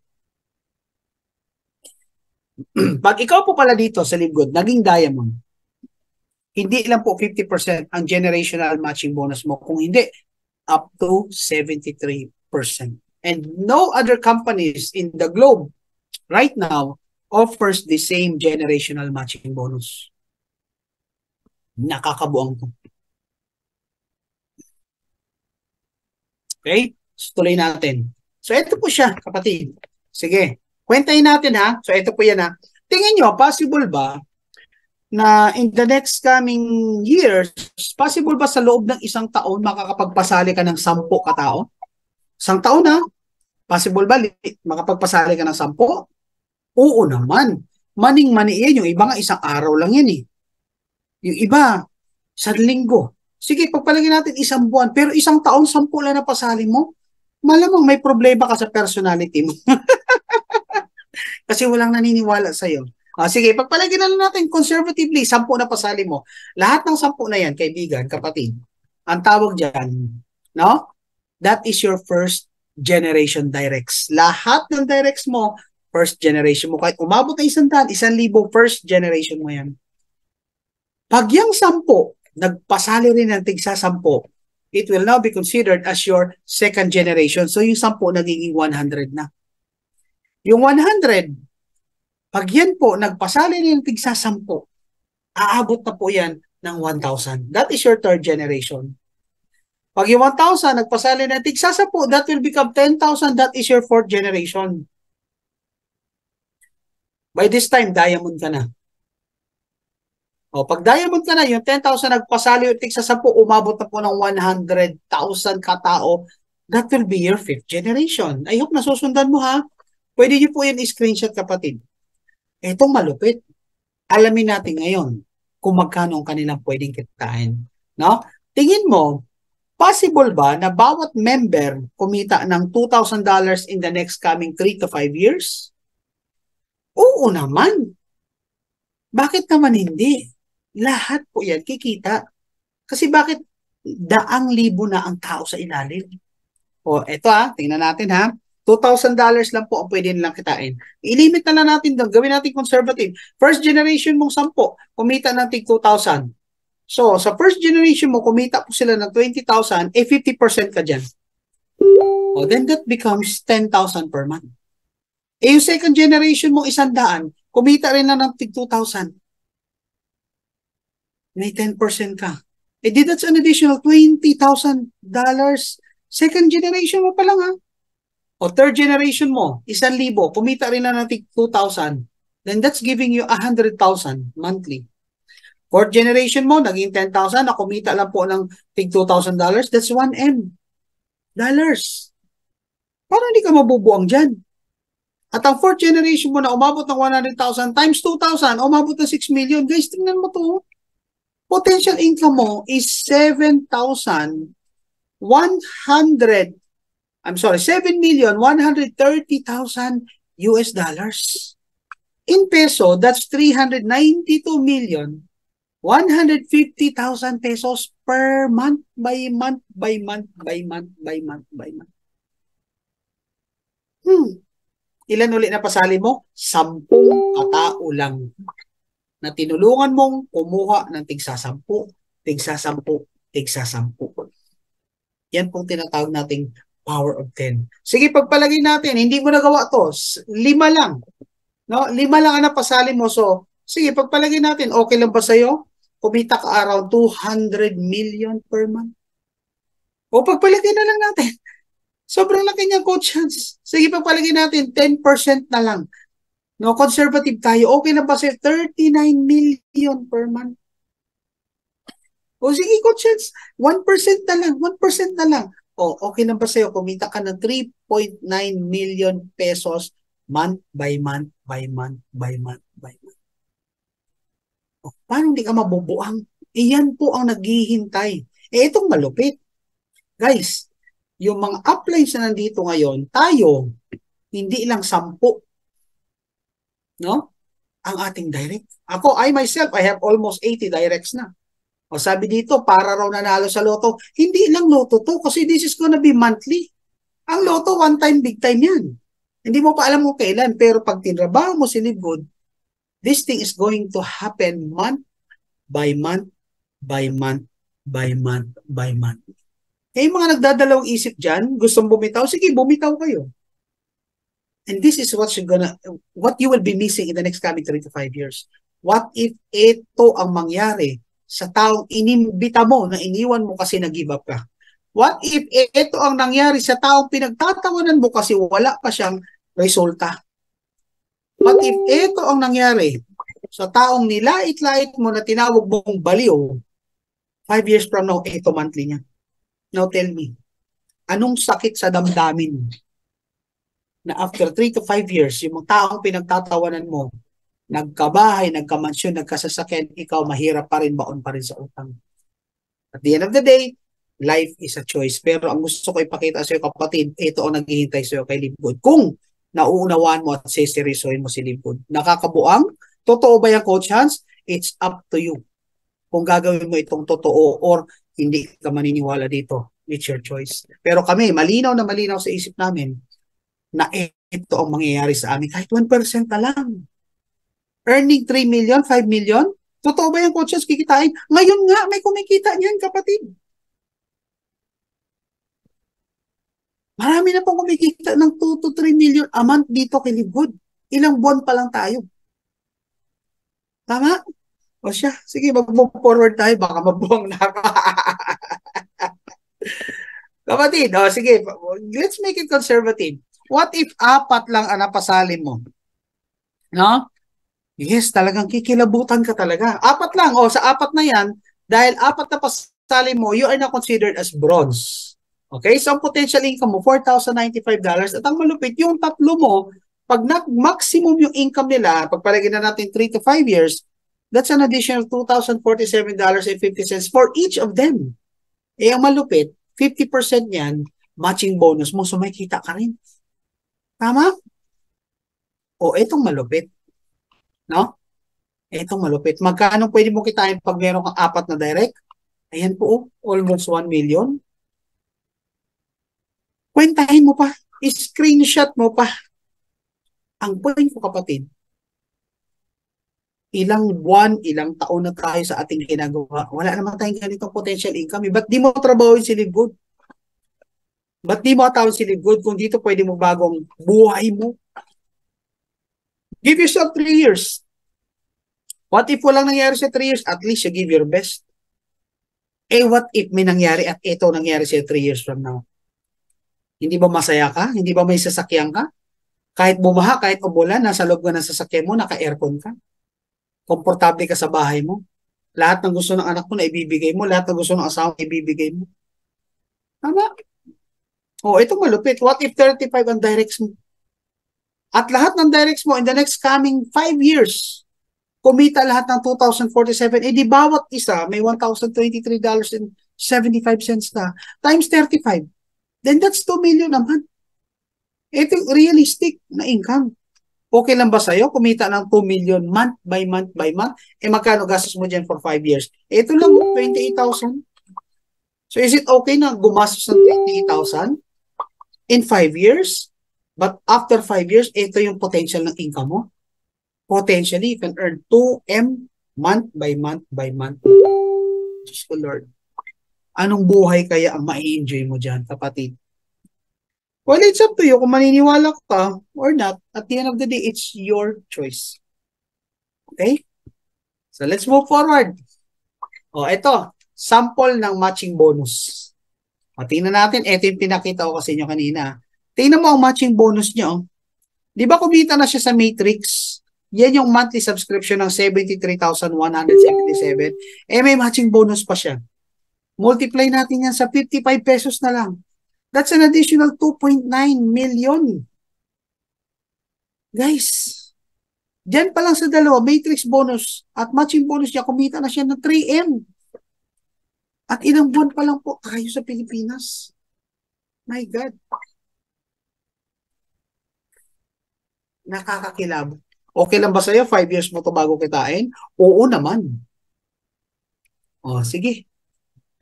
Pag ikaw po pala dito sa Live Good, naging diamond, hindi lang po 50% ang generational matching bonus mo, kung hindi, up to 73%. And no other companies in the globe right now offers the same generational matching bonus. Nakakabuang to. Okay? So, tuloy natin. So, ito po siya, kapatid. Sige. Kwentahin natin So, ito po yan Tingin nyo, possible ba na in the next coming years, possible ba sa loob ng isang taon makakapagpasali ka ng 10 katao? Isang taon Possible ba makapagpasali ka ng 10? Oo naman. Maning-mani yan. Yung iba nga isang araw lang yan eh. Yung iba, isang linggo. Sige, pagpalagyan natin isang buwan, pero isang taon, 10 lang na pasali mo, malamang may problema ka sa personality mo. Kasi walang naniniwala sa'yo. Sige, pagpalagyan na lang natin conservatively, 10 na pasali mo. Lahat ng 10 na yan, kaibigan, kapatid, ang tawag dyan, no? That is your first generation directs. Lahat ng directs mo, first generation mo. Kahit umabot na 100, 1,000, first generation mo yan. Pag yung 10, nagpasali rin ng tigsa 10, it will now be considered as your 2nd generation. So yung 10 nagiging 100 na. Yung 100, pag yan po, nagpasali rin ng tigsa 10, aabot na po yan ng 1,000. That is your 3rd generation. Pag yung 1,000, nagpasali ng tigsa 10, that will become 10,000. That is your 4th generation. By this time, diamond ka na. Pag diamond ka na, yung 10,000 nagpasali yung tigsa 10, umabot na po ng 100,000 katao. That will be your 5th generation. I hope nasusundan mo Pwede niyo po yan i-screenshot, kapatid. Itong malupit. Alamin natin ngayon kung magkano ang kanilang pwedeng kitain. No? Tingin mo, possible ba na bawat member kumita ng $2,000 in the next coming 3 to 5 years? Oo naman. Bakit naman hindi? Lahat po yan kikita. Kasi bakit daang libo na ang tao sa ilalim? Eto tingnan natin $2,000 lang po ang pwede nilang kitain. I-limit na lang natin doon. Gawin natin conservative. First generation mong 10, kumita ng tig 2,000. So, sa first generation mo, kumita po sila ng 20,000, 50% ka dyan. Then that becomes 10,000 per month. Yung second generation mong 100, kumita rin na ng tig 2,000. May 10% ka. That's an additional $20,000. Second generation mo pa lang third generation mo, 1,000, kumita rin na ng 2,000. Then that's giving you 100,000 monthly. Fourth generation mo, naging 10,000, na kumita lang po ng $2,000. That's 1M. Parang hindi ka mabubuang dyan. At ang fourth generation mo na umabot ng 100,000 times 2,000, umabot ng 6 million. Guys, tingnan mo to. potential income mo is 7,130,000 US dollars. In peso, that's 392,150,000 pesos per month, by month, by month, by month, by month, by month. Ilan ulit na pasali mo? 10 katao lang na tinulungan mong kumuha ng tigsa-10, tigsa-10, tigsa-10. Yan pong tinatawag nating power of 10. Sige, pagpalagay natin, hindi mo nagawa to, 5 lang. No? 5 lang ang napasali mo. So, sige, pagpalagay natin, okay lang ba sa'yo? Kumita ka around 200 million per month. O pagpalagay na lang natin, sobrang laki niyang chance. Sige, pagpalagay natin, 10% na lang. No, conservative tayo. Okay na ba sa'yo? 39 million per month. O sige, chance, 1% na lang, 1% na lang. O, okay na ba sa'yo? Kumita ka ng 3.9 million pesos month by month, by month, by month, by month. O, paano hindi ka mabubuang? Iyan po ang naghihintay. Itong malupit. Guys, yung mga uplines na nandito ngayon, tayo, hindi lang 10, no? Ang ating direct. Ako, I myself, I have almost 80 directs na. O sabi dito, para raw nanalo sa loto, hindi lang loto to, kasi this is gonna be monthly. Ang loto, one time, big time yan. Hindi mo pa alam kung kailan, pero pag tinrabaho mo si Live Good, this thing is going to happen month by month, by month, by month, by month. Eh, yung mga nagdadalawang isip dyan, gustong bumitaw, sige, bumitaw kayo. And this is what you will be missing in the next coming 3 to 5 years. What if ito ang mangyari sa taong inimbita mo na iniwan mo kasi nag-give up ka? What if ito ang nangyari sa taong pinagtatawanan mo kasi wala pa siyang resulta? What if ito ang nangyari sa taong nilait-lait mo na tinawag mong baliw, 5 years from now, ito monthly niya? Now tell me, anong sakit sa damdamin na after 3 to 5 years, yung taong pinagtatawanan mo, nagkabahay, nagkamansyon, nagkasasakyan, ikaw mahirap pa rin, baon pa rin sa utang. At the end of the day, life is a choice. Pero ang gusto ko ipakita sa iyo, kapatid, ito ang naghihintay sa iyo kay Live Good. Kung nauunawaan mo at seseryosohin mo si Live Good, nakakabuang, totoo ba yung coach Hans? It's up to you. Kung gagawin mo itong totoo or hindi ka maniniwala dito. It's your choice. Pero kami, malinaw na malinaw sa isip namin na ito ang mangyayari sa amin. Kahit 1% na lang. Earning 3 million, 5 million? Totoo ba yung coaches kikitain? Ngayon nga, may kumikita niyan, kapatid. Marami na pong kumikita ng 2 to 3 million a month dito kay Live Good. Ilang buwan pa lang tayo. Tama? O siya, sige, mag-move forward tayo. Baka mabuang na ako. Kapatid, o sige, let's make it conservative. What if 4 lang ang napasali mo? No? Yes, talagang kikilabutan ka talaga. 4 lang. O, sa 4 na yan, dahil 4 na pasali mo, you are now considered as bronze. Okay? So, ang potential income mo, $4,095. At ang malupit, yung 3 mo, pag maximum yung income nila, pagpalagay na natin 3 to 5 years, that's an additional $2,047.50 for each of them. Eh, ang malupit, 50% yan, matching bonus mo, so may kita ka rin. Tama? O, etong malupit. No? Etong malupit. Magkano pwede mo kitain pag meron kang 4 na direct? Ayan po, almost 1 million. Kwentahin mo pa. I-screenshot mo pa. Ang point ko, kapatid, ilang buwan, ilang taon na tayo sa ating ginagawa. Wala naman tayong ganitong potential income. Ba't di mo trabaho si Live Good? Ba't di mo tawag si Live Good kung dito pwede mo bagong buhay mo? Give yourself 3 years. What if walang nangyari sa 3 years? At least you give your best. Eh, what if may nangyari at ito nangyari sa 3 years from now? Hindi ba masaya ka? Hindi ba may sasakyan ka? Kahit bumaha, kahit umulan, nasa loob ka ng sasakyan mo, naka-aircon ka. Komportable ka sa bahay mo. Lahat ng gusto ng anak mo na ibibigay mo. Lahat ng gusto ng asawa na ibibigay mo. Tama? O, itong malupit. What if 35 ang directs mo? At lahat ng directs mo in the next coming 5 years, kumita lahat ng 2,047, di bawat isa may $1,023.75 na times 35. Then that's 2 million naman. Ito yung realistic na income. Okay lang ba sa'yo? Kumita ng 2 million month by month by month. Magkano gastos mo dyan for 5 years? Ito lang, 28,000. So is it okay na gumastos ng 28,000 in 5 years? But after 5 years, ito yung potential ng income mo. Potentially, you can earn 2M month by month by month. Just the Lord. Anong buhay kaya ang ma-enjoy mo dyan, kapatid? Well, it's up to you kung maniniwala ka or not. At the end of the day, it's your choice. Okay? So, let's move forward. Ito. Sample ng matching bonus. Tingnan natin. Ito yung pinakita ko kasi nyo kanina. Tingnan mo ang matching bonus nyo. Di ba kumita na siya sa Matrix? Yan yung monthly subscription ng 73,177. May matching bonus pa siya. Multiply natin yan sa 55 pesos na lang. That's an additional 2.9 million. Guys, dyan pa lang sa dalawa, matrix bonus at matching bonus niya, kumita na siya ng 3M. At ilang buwan pa lang po tayo sa Pilipinas. My God. Nakakakilabot. Okay lang ba sa'yo? 5 years mo to bago kitain? Oo naman. Sige.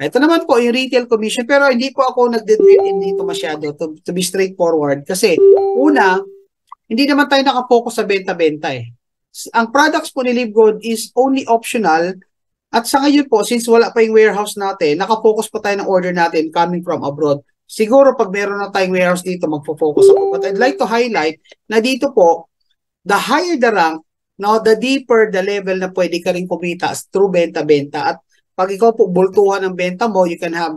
Ito naman po yung retail commission, pero hindi po ako nag-drill in dito masyado to be straightforward. Kasi una, hindi naman tayo nakafocus sa benta-benta eh. Ang products po ni Live Good is only optional. At sa ngayon po, since wala pa yung warehouse natin, nakafocus pa tayo ng order natin coming from abroad. Siguro pag meron na tayong warehouse dito, magfo-focus ako. But I'd like to highlight na dito po, the higher the rank, the deeper the level na pwede ka rin kumita through benta-benta. At pag ikaw po bultuhan ng benta mo, you can have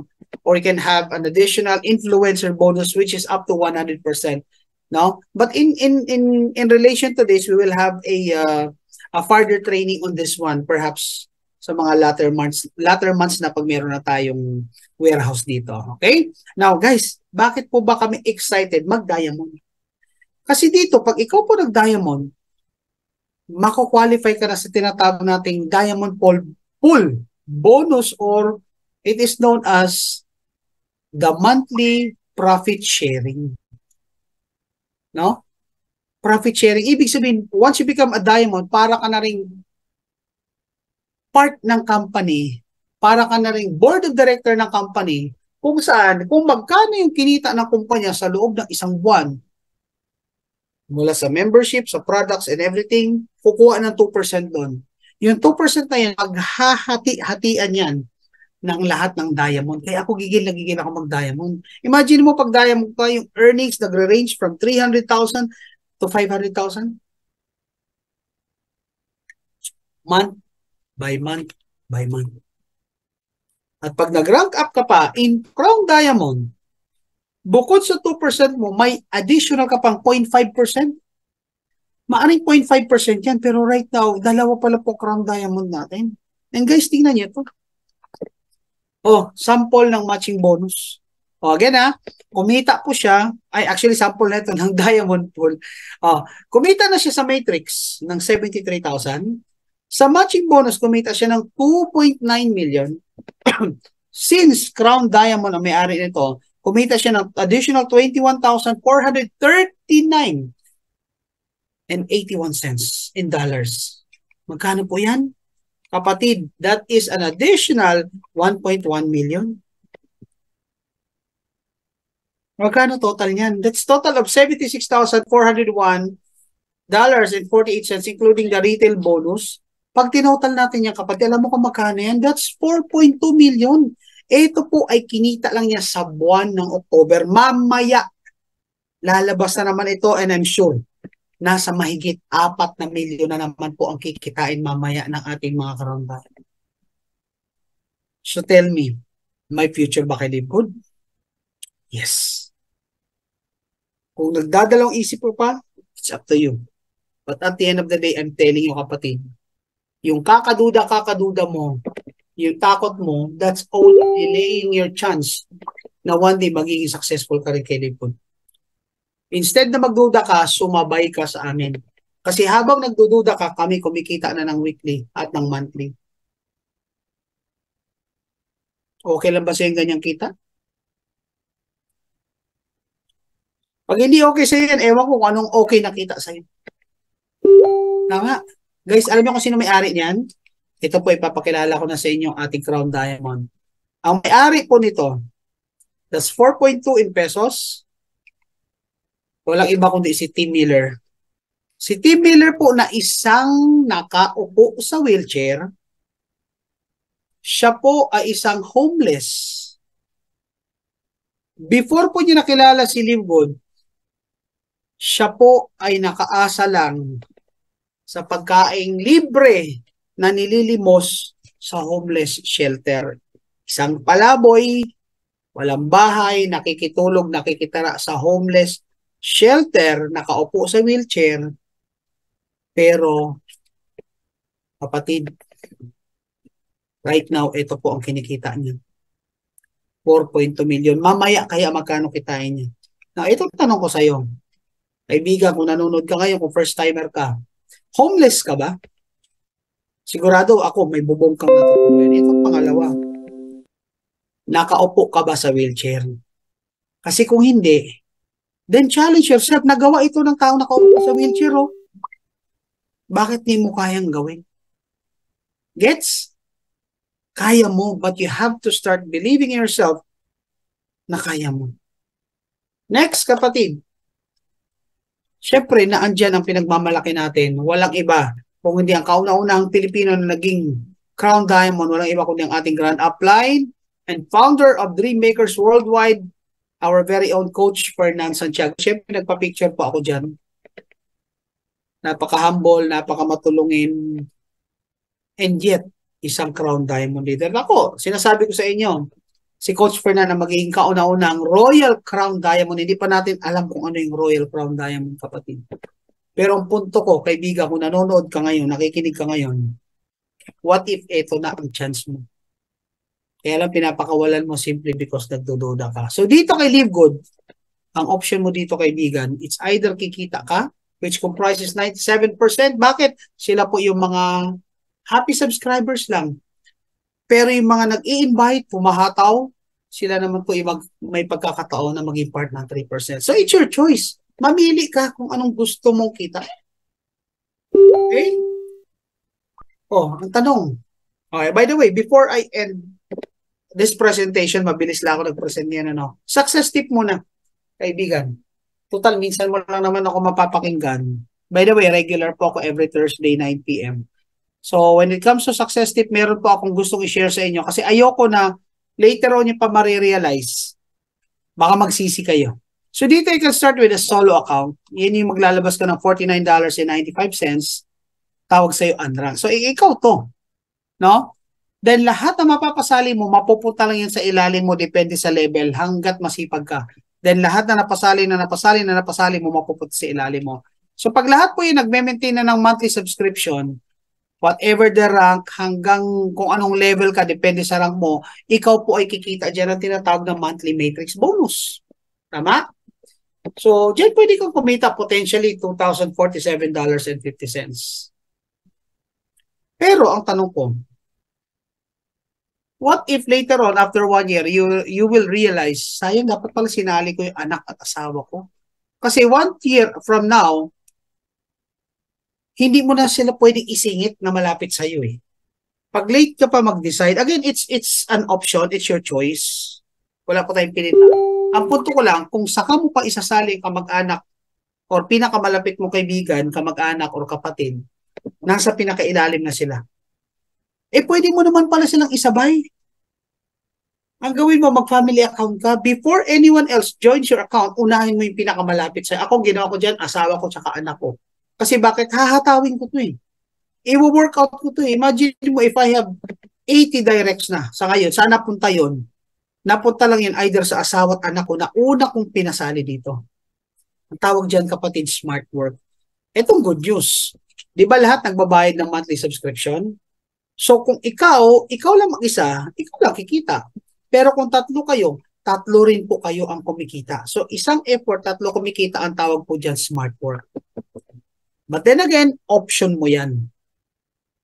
an additional influencer bonus which is up to 100%. No? But in relation to this, we will have a further training on this one, perhaps sa mga latter months na pag meron na tayong warehouse dito. Okay? Now guys, bakit po ba kami excited mag-diamond? Kasi dito, pag ikaw po nag-diamond, mako-qualify ka na sa tinatawag nating diamond pool bonus, or it is known as the monthly profit sharing. No? Profit sharing. Ibig sabihin, once you become a diamond, para ka na ring part ng company, para ka na ring board of director ng company, kung magkano yung kinita ng kumpanya sa loob ng isang buwan, mula sa membership, sa products and everything, kukuha ng 2% doon. Yung 2% na yan, maghahati-hatian yan ng lahat ng diamond. Kaya ako gigil ako mag-diamond. Imagine mo pag diamond ka, yung earnings nagre-range from 300,000 to 500,000. Month by month by month. At pag nag-rank up ka pa in Crown Diamond, bukod sa 2% mo, may additional ka pang 0.5%. Maaring 0.5% yan, pero right now, dalawa pala po Crown Diamond natin. And guys, tingnan nyo ito. Sample ng matching bonus. Again kumita po siya, actually sample na ito ng Diamond Pool. Kumita na siya sa Matrix ng 73,000. Sa matching bonus, kumita siya ng 2.9 million. Since Crown Diamond ang may-ari nito, kumita siya ng additional 21,439 and 81 cents in dollars. Magkano po yan? Kapatid, that is an additional 1.1 million. Magkano total niyan? That's total of $76,401.48, including the retail bonus. Pag tinotal natin yan, kapatid, alam mo kung magkano yan? That's 4.2 million. Ito po ay kinita lang niya sa buwan ng October. Mamaya, lalabas na naman ito, and I'm sure nasa mahigit 4 na milyon na naman po ang kikitain mamaya ng ating mga karondahan. So tell me, my future ba kay Live Good? Yes. Kung nagdadalawang isip po pa, it's up to you. But at the end of the day, I'm telling you, kapatid, yung kakaduda mo, yung takot mo, that's all delaying your chance na one day magiging successful ka rin kay Live Good. Instead na magduda ka, sumabay ka sa amin. Kasi habang nagdududa ka, kami kumikita na ng weekly at ng monthly. Okay lang ba sa yung ganyang kita? Pag hindi okay sa yan, ewan ko kung anong okay na kita sa iyo. Tama. Guys, alam niyo kung sino may-ari niyan? Ito po, ipapakilala ko na sa inyo ating Crown Diamond. Ang may-ari po nito, that's 4.2 in pesos. Walang iba kundi si Tim Miller. Si Tim Miller po na isang nakaupo sa wheelchair, siya po ay isang homeless. Before po niya nakilala si Live Good, siya po ay nakaasa lang sa pagkaing libre na nililimos sa homeless shelter. Isang palaboy, walang bahay, nakikitulog, nakikitara sa homeless shelter, nakaupo sa wheelchair. Pero, kapatid, right now, ito po ang kinikita niya. 4.2 million. Mamaya kaya magkano kitain niya. Now, ito tanong ko sa iyo. Kaibigan, kung nanonood ka ngayon, kung first timer ka, homeless ka ba? Sigurado ako, may bubong kang natutulungan. Ito pangalawa. Nakaupo ka ba sa wheelchair? Kasi kung hindi, then challenge yourself. Nagawa ito ng tao nakaupo sa wheelchair, oh. Bakit di mo kayang gawin? Gets? Kaya mo, but you have to start believing in yourself na kaya mo. Next, kapatid. Siyempre, naandyan ang pinagmamalaki natin. Walang iba. Kung hindi ang kauna-unahang Pilipino na naging Crown Diamond, walang iba kundi ang ating grand upline and founder of Dream Makers Worldwide, our very own coach, Fernand Santiago. Siyempre, nagpa-picture po ako dyan. Napaka-humble, napaka-matulungin, and yet, isang Crown Diamond leader. Ako, sinasabi ko sa inyo, si Coach Fernand na magiging kauna-unang Royal Crown Diamond. Hindi pa natin alam kung ano yung Royal Crown Diamond, kapatid. Pero ang punto ko, kaibigan, kung nanonood ka ngayon, nakikinig ka ngayon, what if ito na ang chance mo? Kaya lang pinapakawalan mo simply because nagdududa ka. So dito kay Live Good, ang option mo dito, kaibigan, it's either kikita ka, which comprises 97%. Bakit? Sila po yung mga happy subscribers lang. Pero yung mga nag-i-invite, pumahataw, sila naman po may pagkakataon na maging part ng 3%. So it's your choice. Mamili ka kung anong gusto mong kita. Okay? Oh, ang tanong. Okay, by the way, before I end this presentation, mabilis lang ako nag-present niyan, ano. Success tip muna, kaibigan. Total, minsan mo lang naman ako mapapakinggan. By the way, regular po ako every Thursday, 9 p.m. So, when it comes to success tip, meron po akong gustong i-share sa inyo kasi ayoko na later on yung pa marirealize. Baka magsisi kayo. So, dito you can start with a solo account. Yan yung maglalabas ka ng $49.95. Tawag sa'yo Unrank. So, ikaw to. No? Then, lahat na mapapasali mo, mapupunta lang yan sa ilalim mo, depende sa level, hanggat masipag ka. Then, lahat na napasali mo, mapupunta sa ilalim mo. So, pag lahat po yung nagme-maintain na ng monthly subscription, whatever the rank, hanggang kung anong level ka, depende sa rank mo, ikaw po ay kikita dyan ang tinatawag na monthly matrix bonus. Tama? So, dyan pwede kang kumita potentially $2,047.50. Pero, ang tanong ko, what if later on, after 1 year, you will realize, sayang, dapat pala sinali ko yung anak at asawa ko. Kasi 1 year from now, hindi mo na sila pwedeng isingit na malapit sa iyo eh. Pag late ka pa mag-decide, again, it's an option, it's your choice. Wala ko tayong pinita. Ang punto ko lang, kung saka mo pa isasali kamag-anak or pinakamalapit mo kaibigan, kamag-anak or kapatid, nasa pinakailalim na sila. Eh, pwede mo naman pala silang isabay. Ang gawin mo, mag-family account ka. Before anyone else joins your account, unahin mo yung pinakamalapit sa'yo. Ako, ginawa ko dyan, asawa ko tsaka anak ko. Kasi bakit? Hahatawin ko to eh. I-workout ko to eh. Imagine mo if I have 80 directs na sa ngayon. Saan napunta yun? Napunta lang yun either sa asawa at anak ko na una kong pinasali dito. Ang tawag dyan, kapatid, smart work. Etong good news. Di ba lahat nagbabayad ng monthly subscription? So kung ikaw lang mag-isa, ikaw lang kikita. Pero kung tatlo kayo, tatlo rin po kayo ang kumikita. So isang effort, tatlo kumikita, ang tawag po dyan smart work. But then again, option mo yan.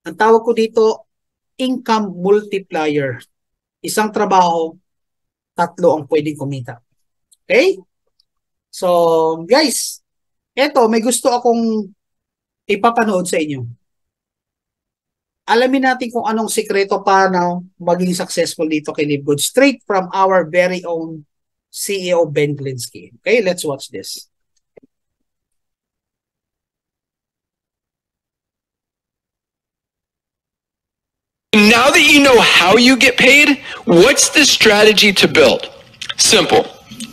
Ang tawag ko dito, income multiplier. Isang trabaho, 3 ang pwedeng kumita. Okay? So, guys, eto, may gusto akong ipapanood sa inyo. Alamin natin kung anong sikreto paano maging successful dito kay Live Good. Straight from our very own CEO, Ben Glinsky. Okay, let's watch this. Now that you know how you get paid, what's the strategy to build? Simple.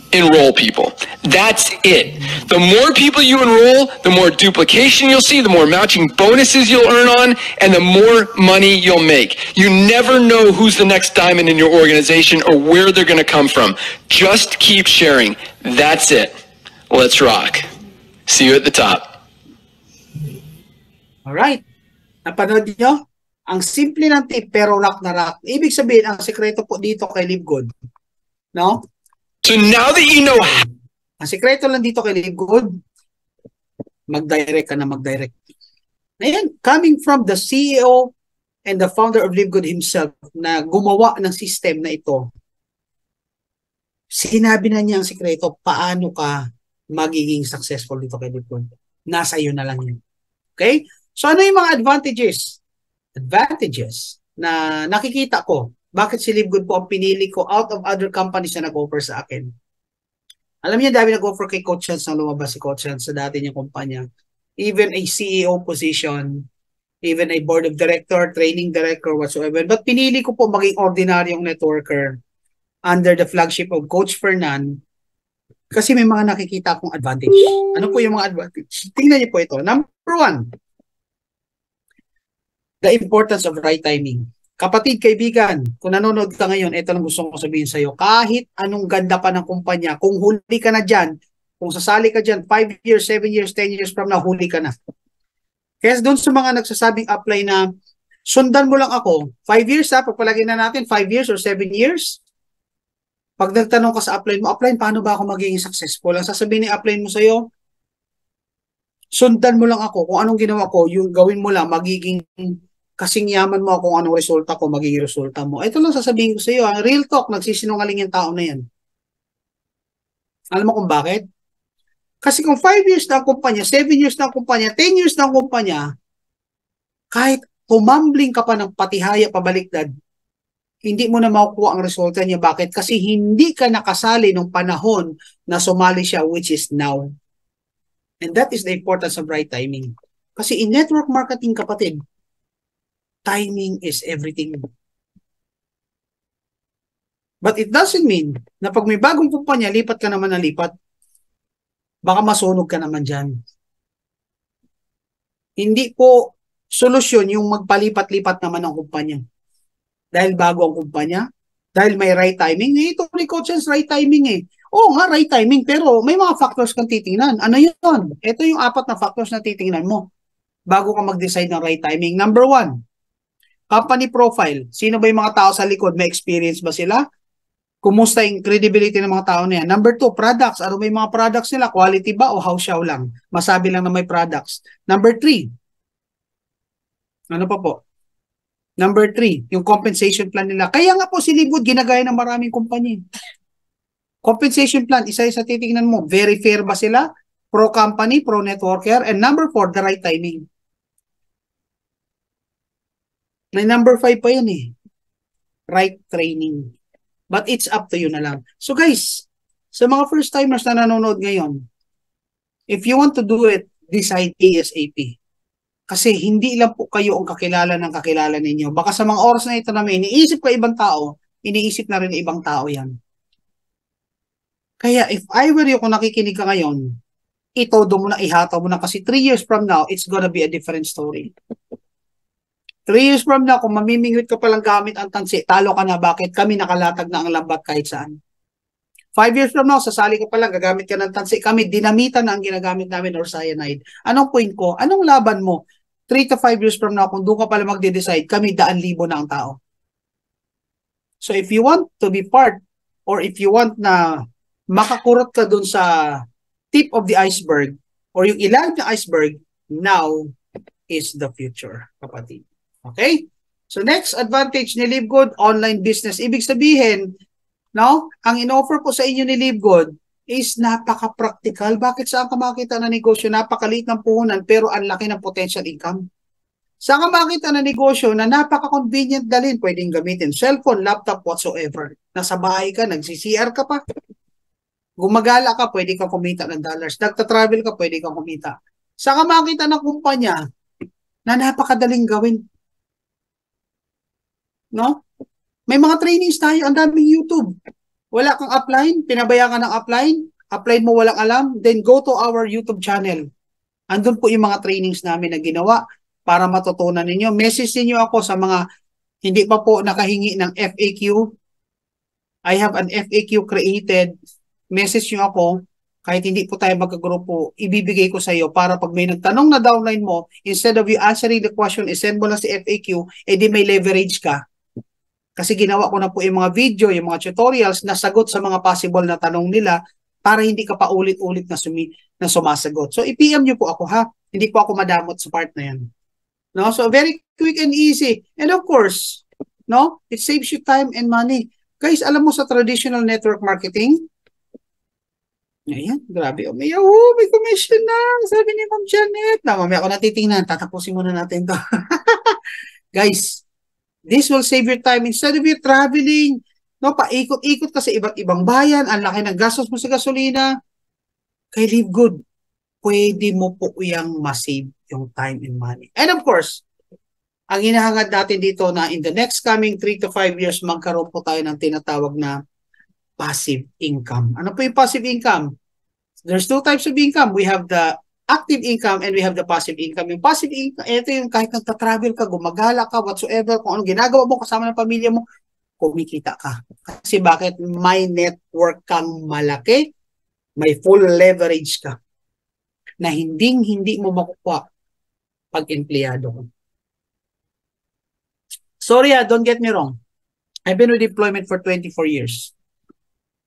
Enroll people. That's it. The more people you enroll, the more duplication you'll see, the more matching bonuses you'll earn on, and the more money you'll make. You never know who's the next diamond in your organization or where they're going to come from. Just keep sharing. That's it. Let's rock. See you at the top. Alright. Napanood niyo? Ang simple ng tip pero rock na rock. Ibig sabihin, ang sekreto po dito kay Live Good. No? So now that you know... Ang sekreto lang dito kay Live Good, mag-direct ka na mag-direct. Ngayon, coming from the CEO and the founder of Live Good himself na gumawa ng system na ito, sinabi na niya ang sekreto paano ka magiging successful dito kay Live Good. Nasa iyo na lang yun. Okay? So ano yung mga advantages? Advantages na nakikita ko. Bakit si Live Good po ang pinili ko out of other companies na nag-offer sa akin? Alam niyo, dami nag-offer kay Coach Hans nang lumabas si Coach Hans sa dati niyang kumpanya. Even a CEO position, even a board of director, training director, whatsoever. But pinili ko po maging ordinaryong networker under the flagship of Coach Fernan kasi may mga nakikita akong advantage. Ano po yung mga advantage? Tingnan niyo po ito. Number 1, the importance of right timing. Kapatid, kaibigan, kung nanonood ka ngayon, ito lang gusto ko sabihin sa'yo. Kahit anong ganda pa ng kumpanya, kung huli ka na dyan, kung sasali ka dyan, 5 years, 7 years, 10 years from now, huli ka na. Kaya doon sa mga nagsasabing apply na, sundan mo lang ako, 5 years ha, pagpalagay na natin, 5 years or 7 years. Pag nagtanong ka sa apply mo, apply, paano ba ako magiging successful? Ang sasabihin ni apply mo sa'yo, sundan mo lang ako, kung anong ginawa ko, yung gawin mo lang, magiging kasing yaman mo kung anong resulta ko, magiging resulta mo. Ito lang sasabihin ko sa iyo, real talk, nagsisinungaling yung tao na yan. Alam mo kung bakit? Kasi kung 5 years na ang kumpanya, 7 years na ang kumpanya, 10 years na ang kumpanya, kahit tumambling ka pa ng patihaya pabaliktad, hindi mo na makukuha ang resulta niya. Bakit? Kasi hindi ka nakasali nung panahon na sumali siya, which is now. And that is the importance of right timing. Kasi in network marketing, kapatid, timing is everything. But it doesn't mean na pag may bagong kumpanya, lipat ka naman na lipat. Baka masunog ka naman dyan. Hindi po solusyon yung magpalipat-lipat naman ng kumpanya. Dahil bago ang kumpanya, dahil may right timing. Ito ni Coach Hans, right timing eh. Oo nga, right timing, pero may mga factors kang titingnan. Ano yun? Ito yung 4 na factors na titingnan mo bago ka mag-decide ng right timing. Number 1, company profile. Sino ba yung mga tao sa likod? May experience ba sila? Kumusta yung credibility ng mga tao na yan? Number 2, products. Ano ba yung mga products nila? Quality ba o how-show lang? Masabi lang na may products. Number 3, ano pa po? Number 3, yung compensation plan nila. Kaya nga po si Live Good ginagaya ng maraming kumpanya. Compensation plan, isa sa titingnan mo. Very fair ba sila? Pro company, pro networker. And number 4, the right timing. May number 5 pa yan eh. Right training. But it's up to you na lang. So guys, sa mga first timers na nanonood ngayon, if you want to do it, decide ASAP. Kasi hindi lang po kayo ang kakilala ng kakilala ninyo. Baka sa mga oras na ito namin, iniisip ka ibang tao, iniisip na rin ibang tao yan. Kaya if I were you, kung nakikinig ka ngayon, itodo mo na, ihataw mo na. Kasi 3 years from now, it's gonna be a different story. 3 years from now, kung mamimingwit ka palang gamit ang tansi, talo ka na. Bakit? Kami nakalatag na ang lambat kahit saan. 5 years from now, sasali ka palang, gagamit ka ng tansi. Kami, dinamitan na ang ginagamit namin or cyanide. Anong point ko? Anong laban mo? 3 to 5 years from now, kung doon ka pala magde-decide, kami 100,000 na ang tao. So if you want to be part, or if you want na makakurot ka doon sa tip of the iceberg, or yung ilalim ng iceberg, now is the future, kapatid. Okay? So next advantage ni Live Good, online business. Ibig sabihin, no, ang inoffer ko sa inyo ni Live Good is napaka-practical. Bakit saan ka makita na negosyo? Napakaliit ng puhunan pero ang laki ng potential income. Saan ka makita na negosyo na napaka-convenient dalhin? Pwedeng gamitin cellphone, laptop, whatsoever. Nasa bahay ka, nagsi-CR ka pa. Gumagala ka, pwede kang kumita ng dollars. Nagta-travel ka, pwede kang kumita. Saan ka makita ng kumpanya na napakadaling gawin? No? May mga trainings tayo, ang daming YouTube. Wala kang upline, pinabaya ka ng upline mo walang alam, then go to our YouTube channel. Andun po yung mga trainings namin na ginawa para matutunan ninyo. Message niyo ako sa mga hindi pa po nakahingi ng FAQ. I have an FAQ created. Message niyo ako, kahit hindi po tayo magkagrupo, ibibigay ko sa iyo para pag may nagtanong na downline mo, instead of you answering the question, send mo lang si FAQ, edi may leverage ka. Kasi ginawa ko na po yung mga video, yung mga tutorials na sagot sa mga possible na tanong nila para hindi ka pa ulit-ulit na sumasagot. So, i-PM nyo po ako ha. Hindi po ako madamot sa part na yan. No? So, very quick and easy. And of course, no, it saves you time and money. Guys, alam mo sa traditional network marketing, ayan, grabe. May commission na. Sabi ni Ma'am Janet. Na, mamaya ako natitingnan. Tatapusin muna natin to. Guys, this will save your time. Instead of you traveling, no, paikot-ikot ka sa iba't ibang bayan, ang laki ng gastos mo sa gasolina, kay Live Good, pwede mo po yung masave yung time and money. And of course, ang hinahangad natin dito na in the next coming 3 to 5 years, magkaroon po tayo ng tinatawag na passive income. Ano po yung passive income? There's two types of income. We have the active income and we have the passive income. Yung passive income, ito yung kahit nagta-travel ka, gumagala ka, whatsoever, kung anong ginagawa mo kasama ng pamilya mo, kumikita ka. Kasi bakit? May network kang malaki, may full leverage ka na hindi mo makukuha pag empleyado ko. Sorry, don't get me wrong. I've been with deployment for 24 years.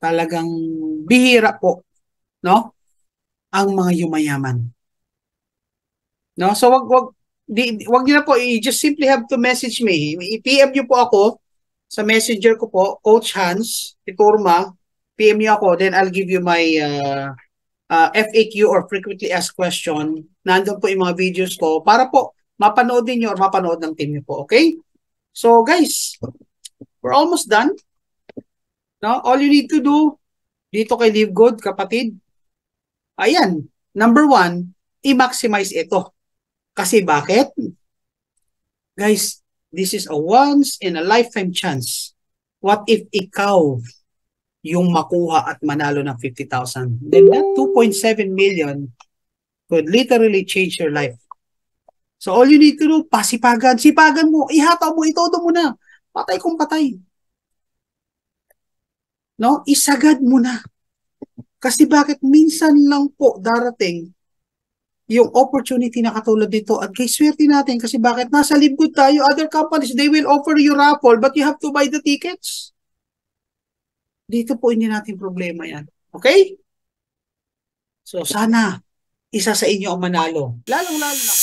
Talagang bihira po, no? Ang mga yumayaman. No? So wag niyo na po, you just simply have to message me. I-PM niyo po ako sa messenger ko po, Coach Hans Iturma. PM niyo ako, then I'll give you my FAQ or frequently asked question. Nandun po yung mga videos ko para po mapanood niyo or mapanood ng team niyo po, okay? So guys, we're almost done. No? All you need to do dito kay Live Good, kapatid, ayan, number 1, i-maximize ito. Kasi bakit? Guys, this is a once in a lifetime chance. What if ikaw yung makuha at manalo ng 50,000? Then that 2.7 million could literally change your life. So all you need to do, pasipagan mo, ihataw mo, itodo mo na. Patay kung patay. No? Isagad mo na. Kasi bakit minsan lang po darating yung opportunity na katulad dito at kay swerte natin kasi bakit nasa Live Good tayo, other companies, they will offer you raffle but you have to buy the tickets. Dito po hindi natin problema yan. Okay? So sana isa sa inyo ang manalo. Lalong-lalo na.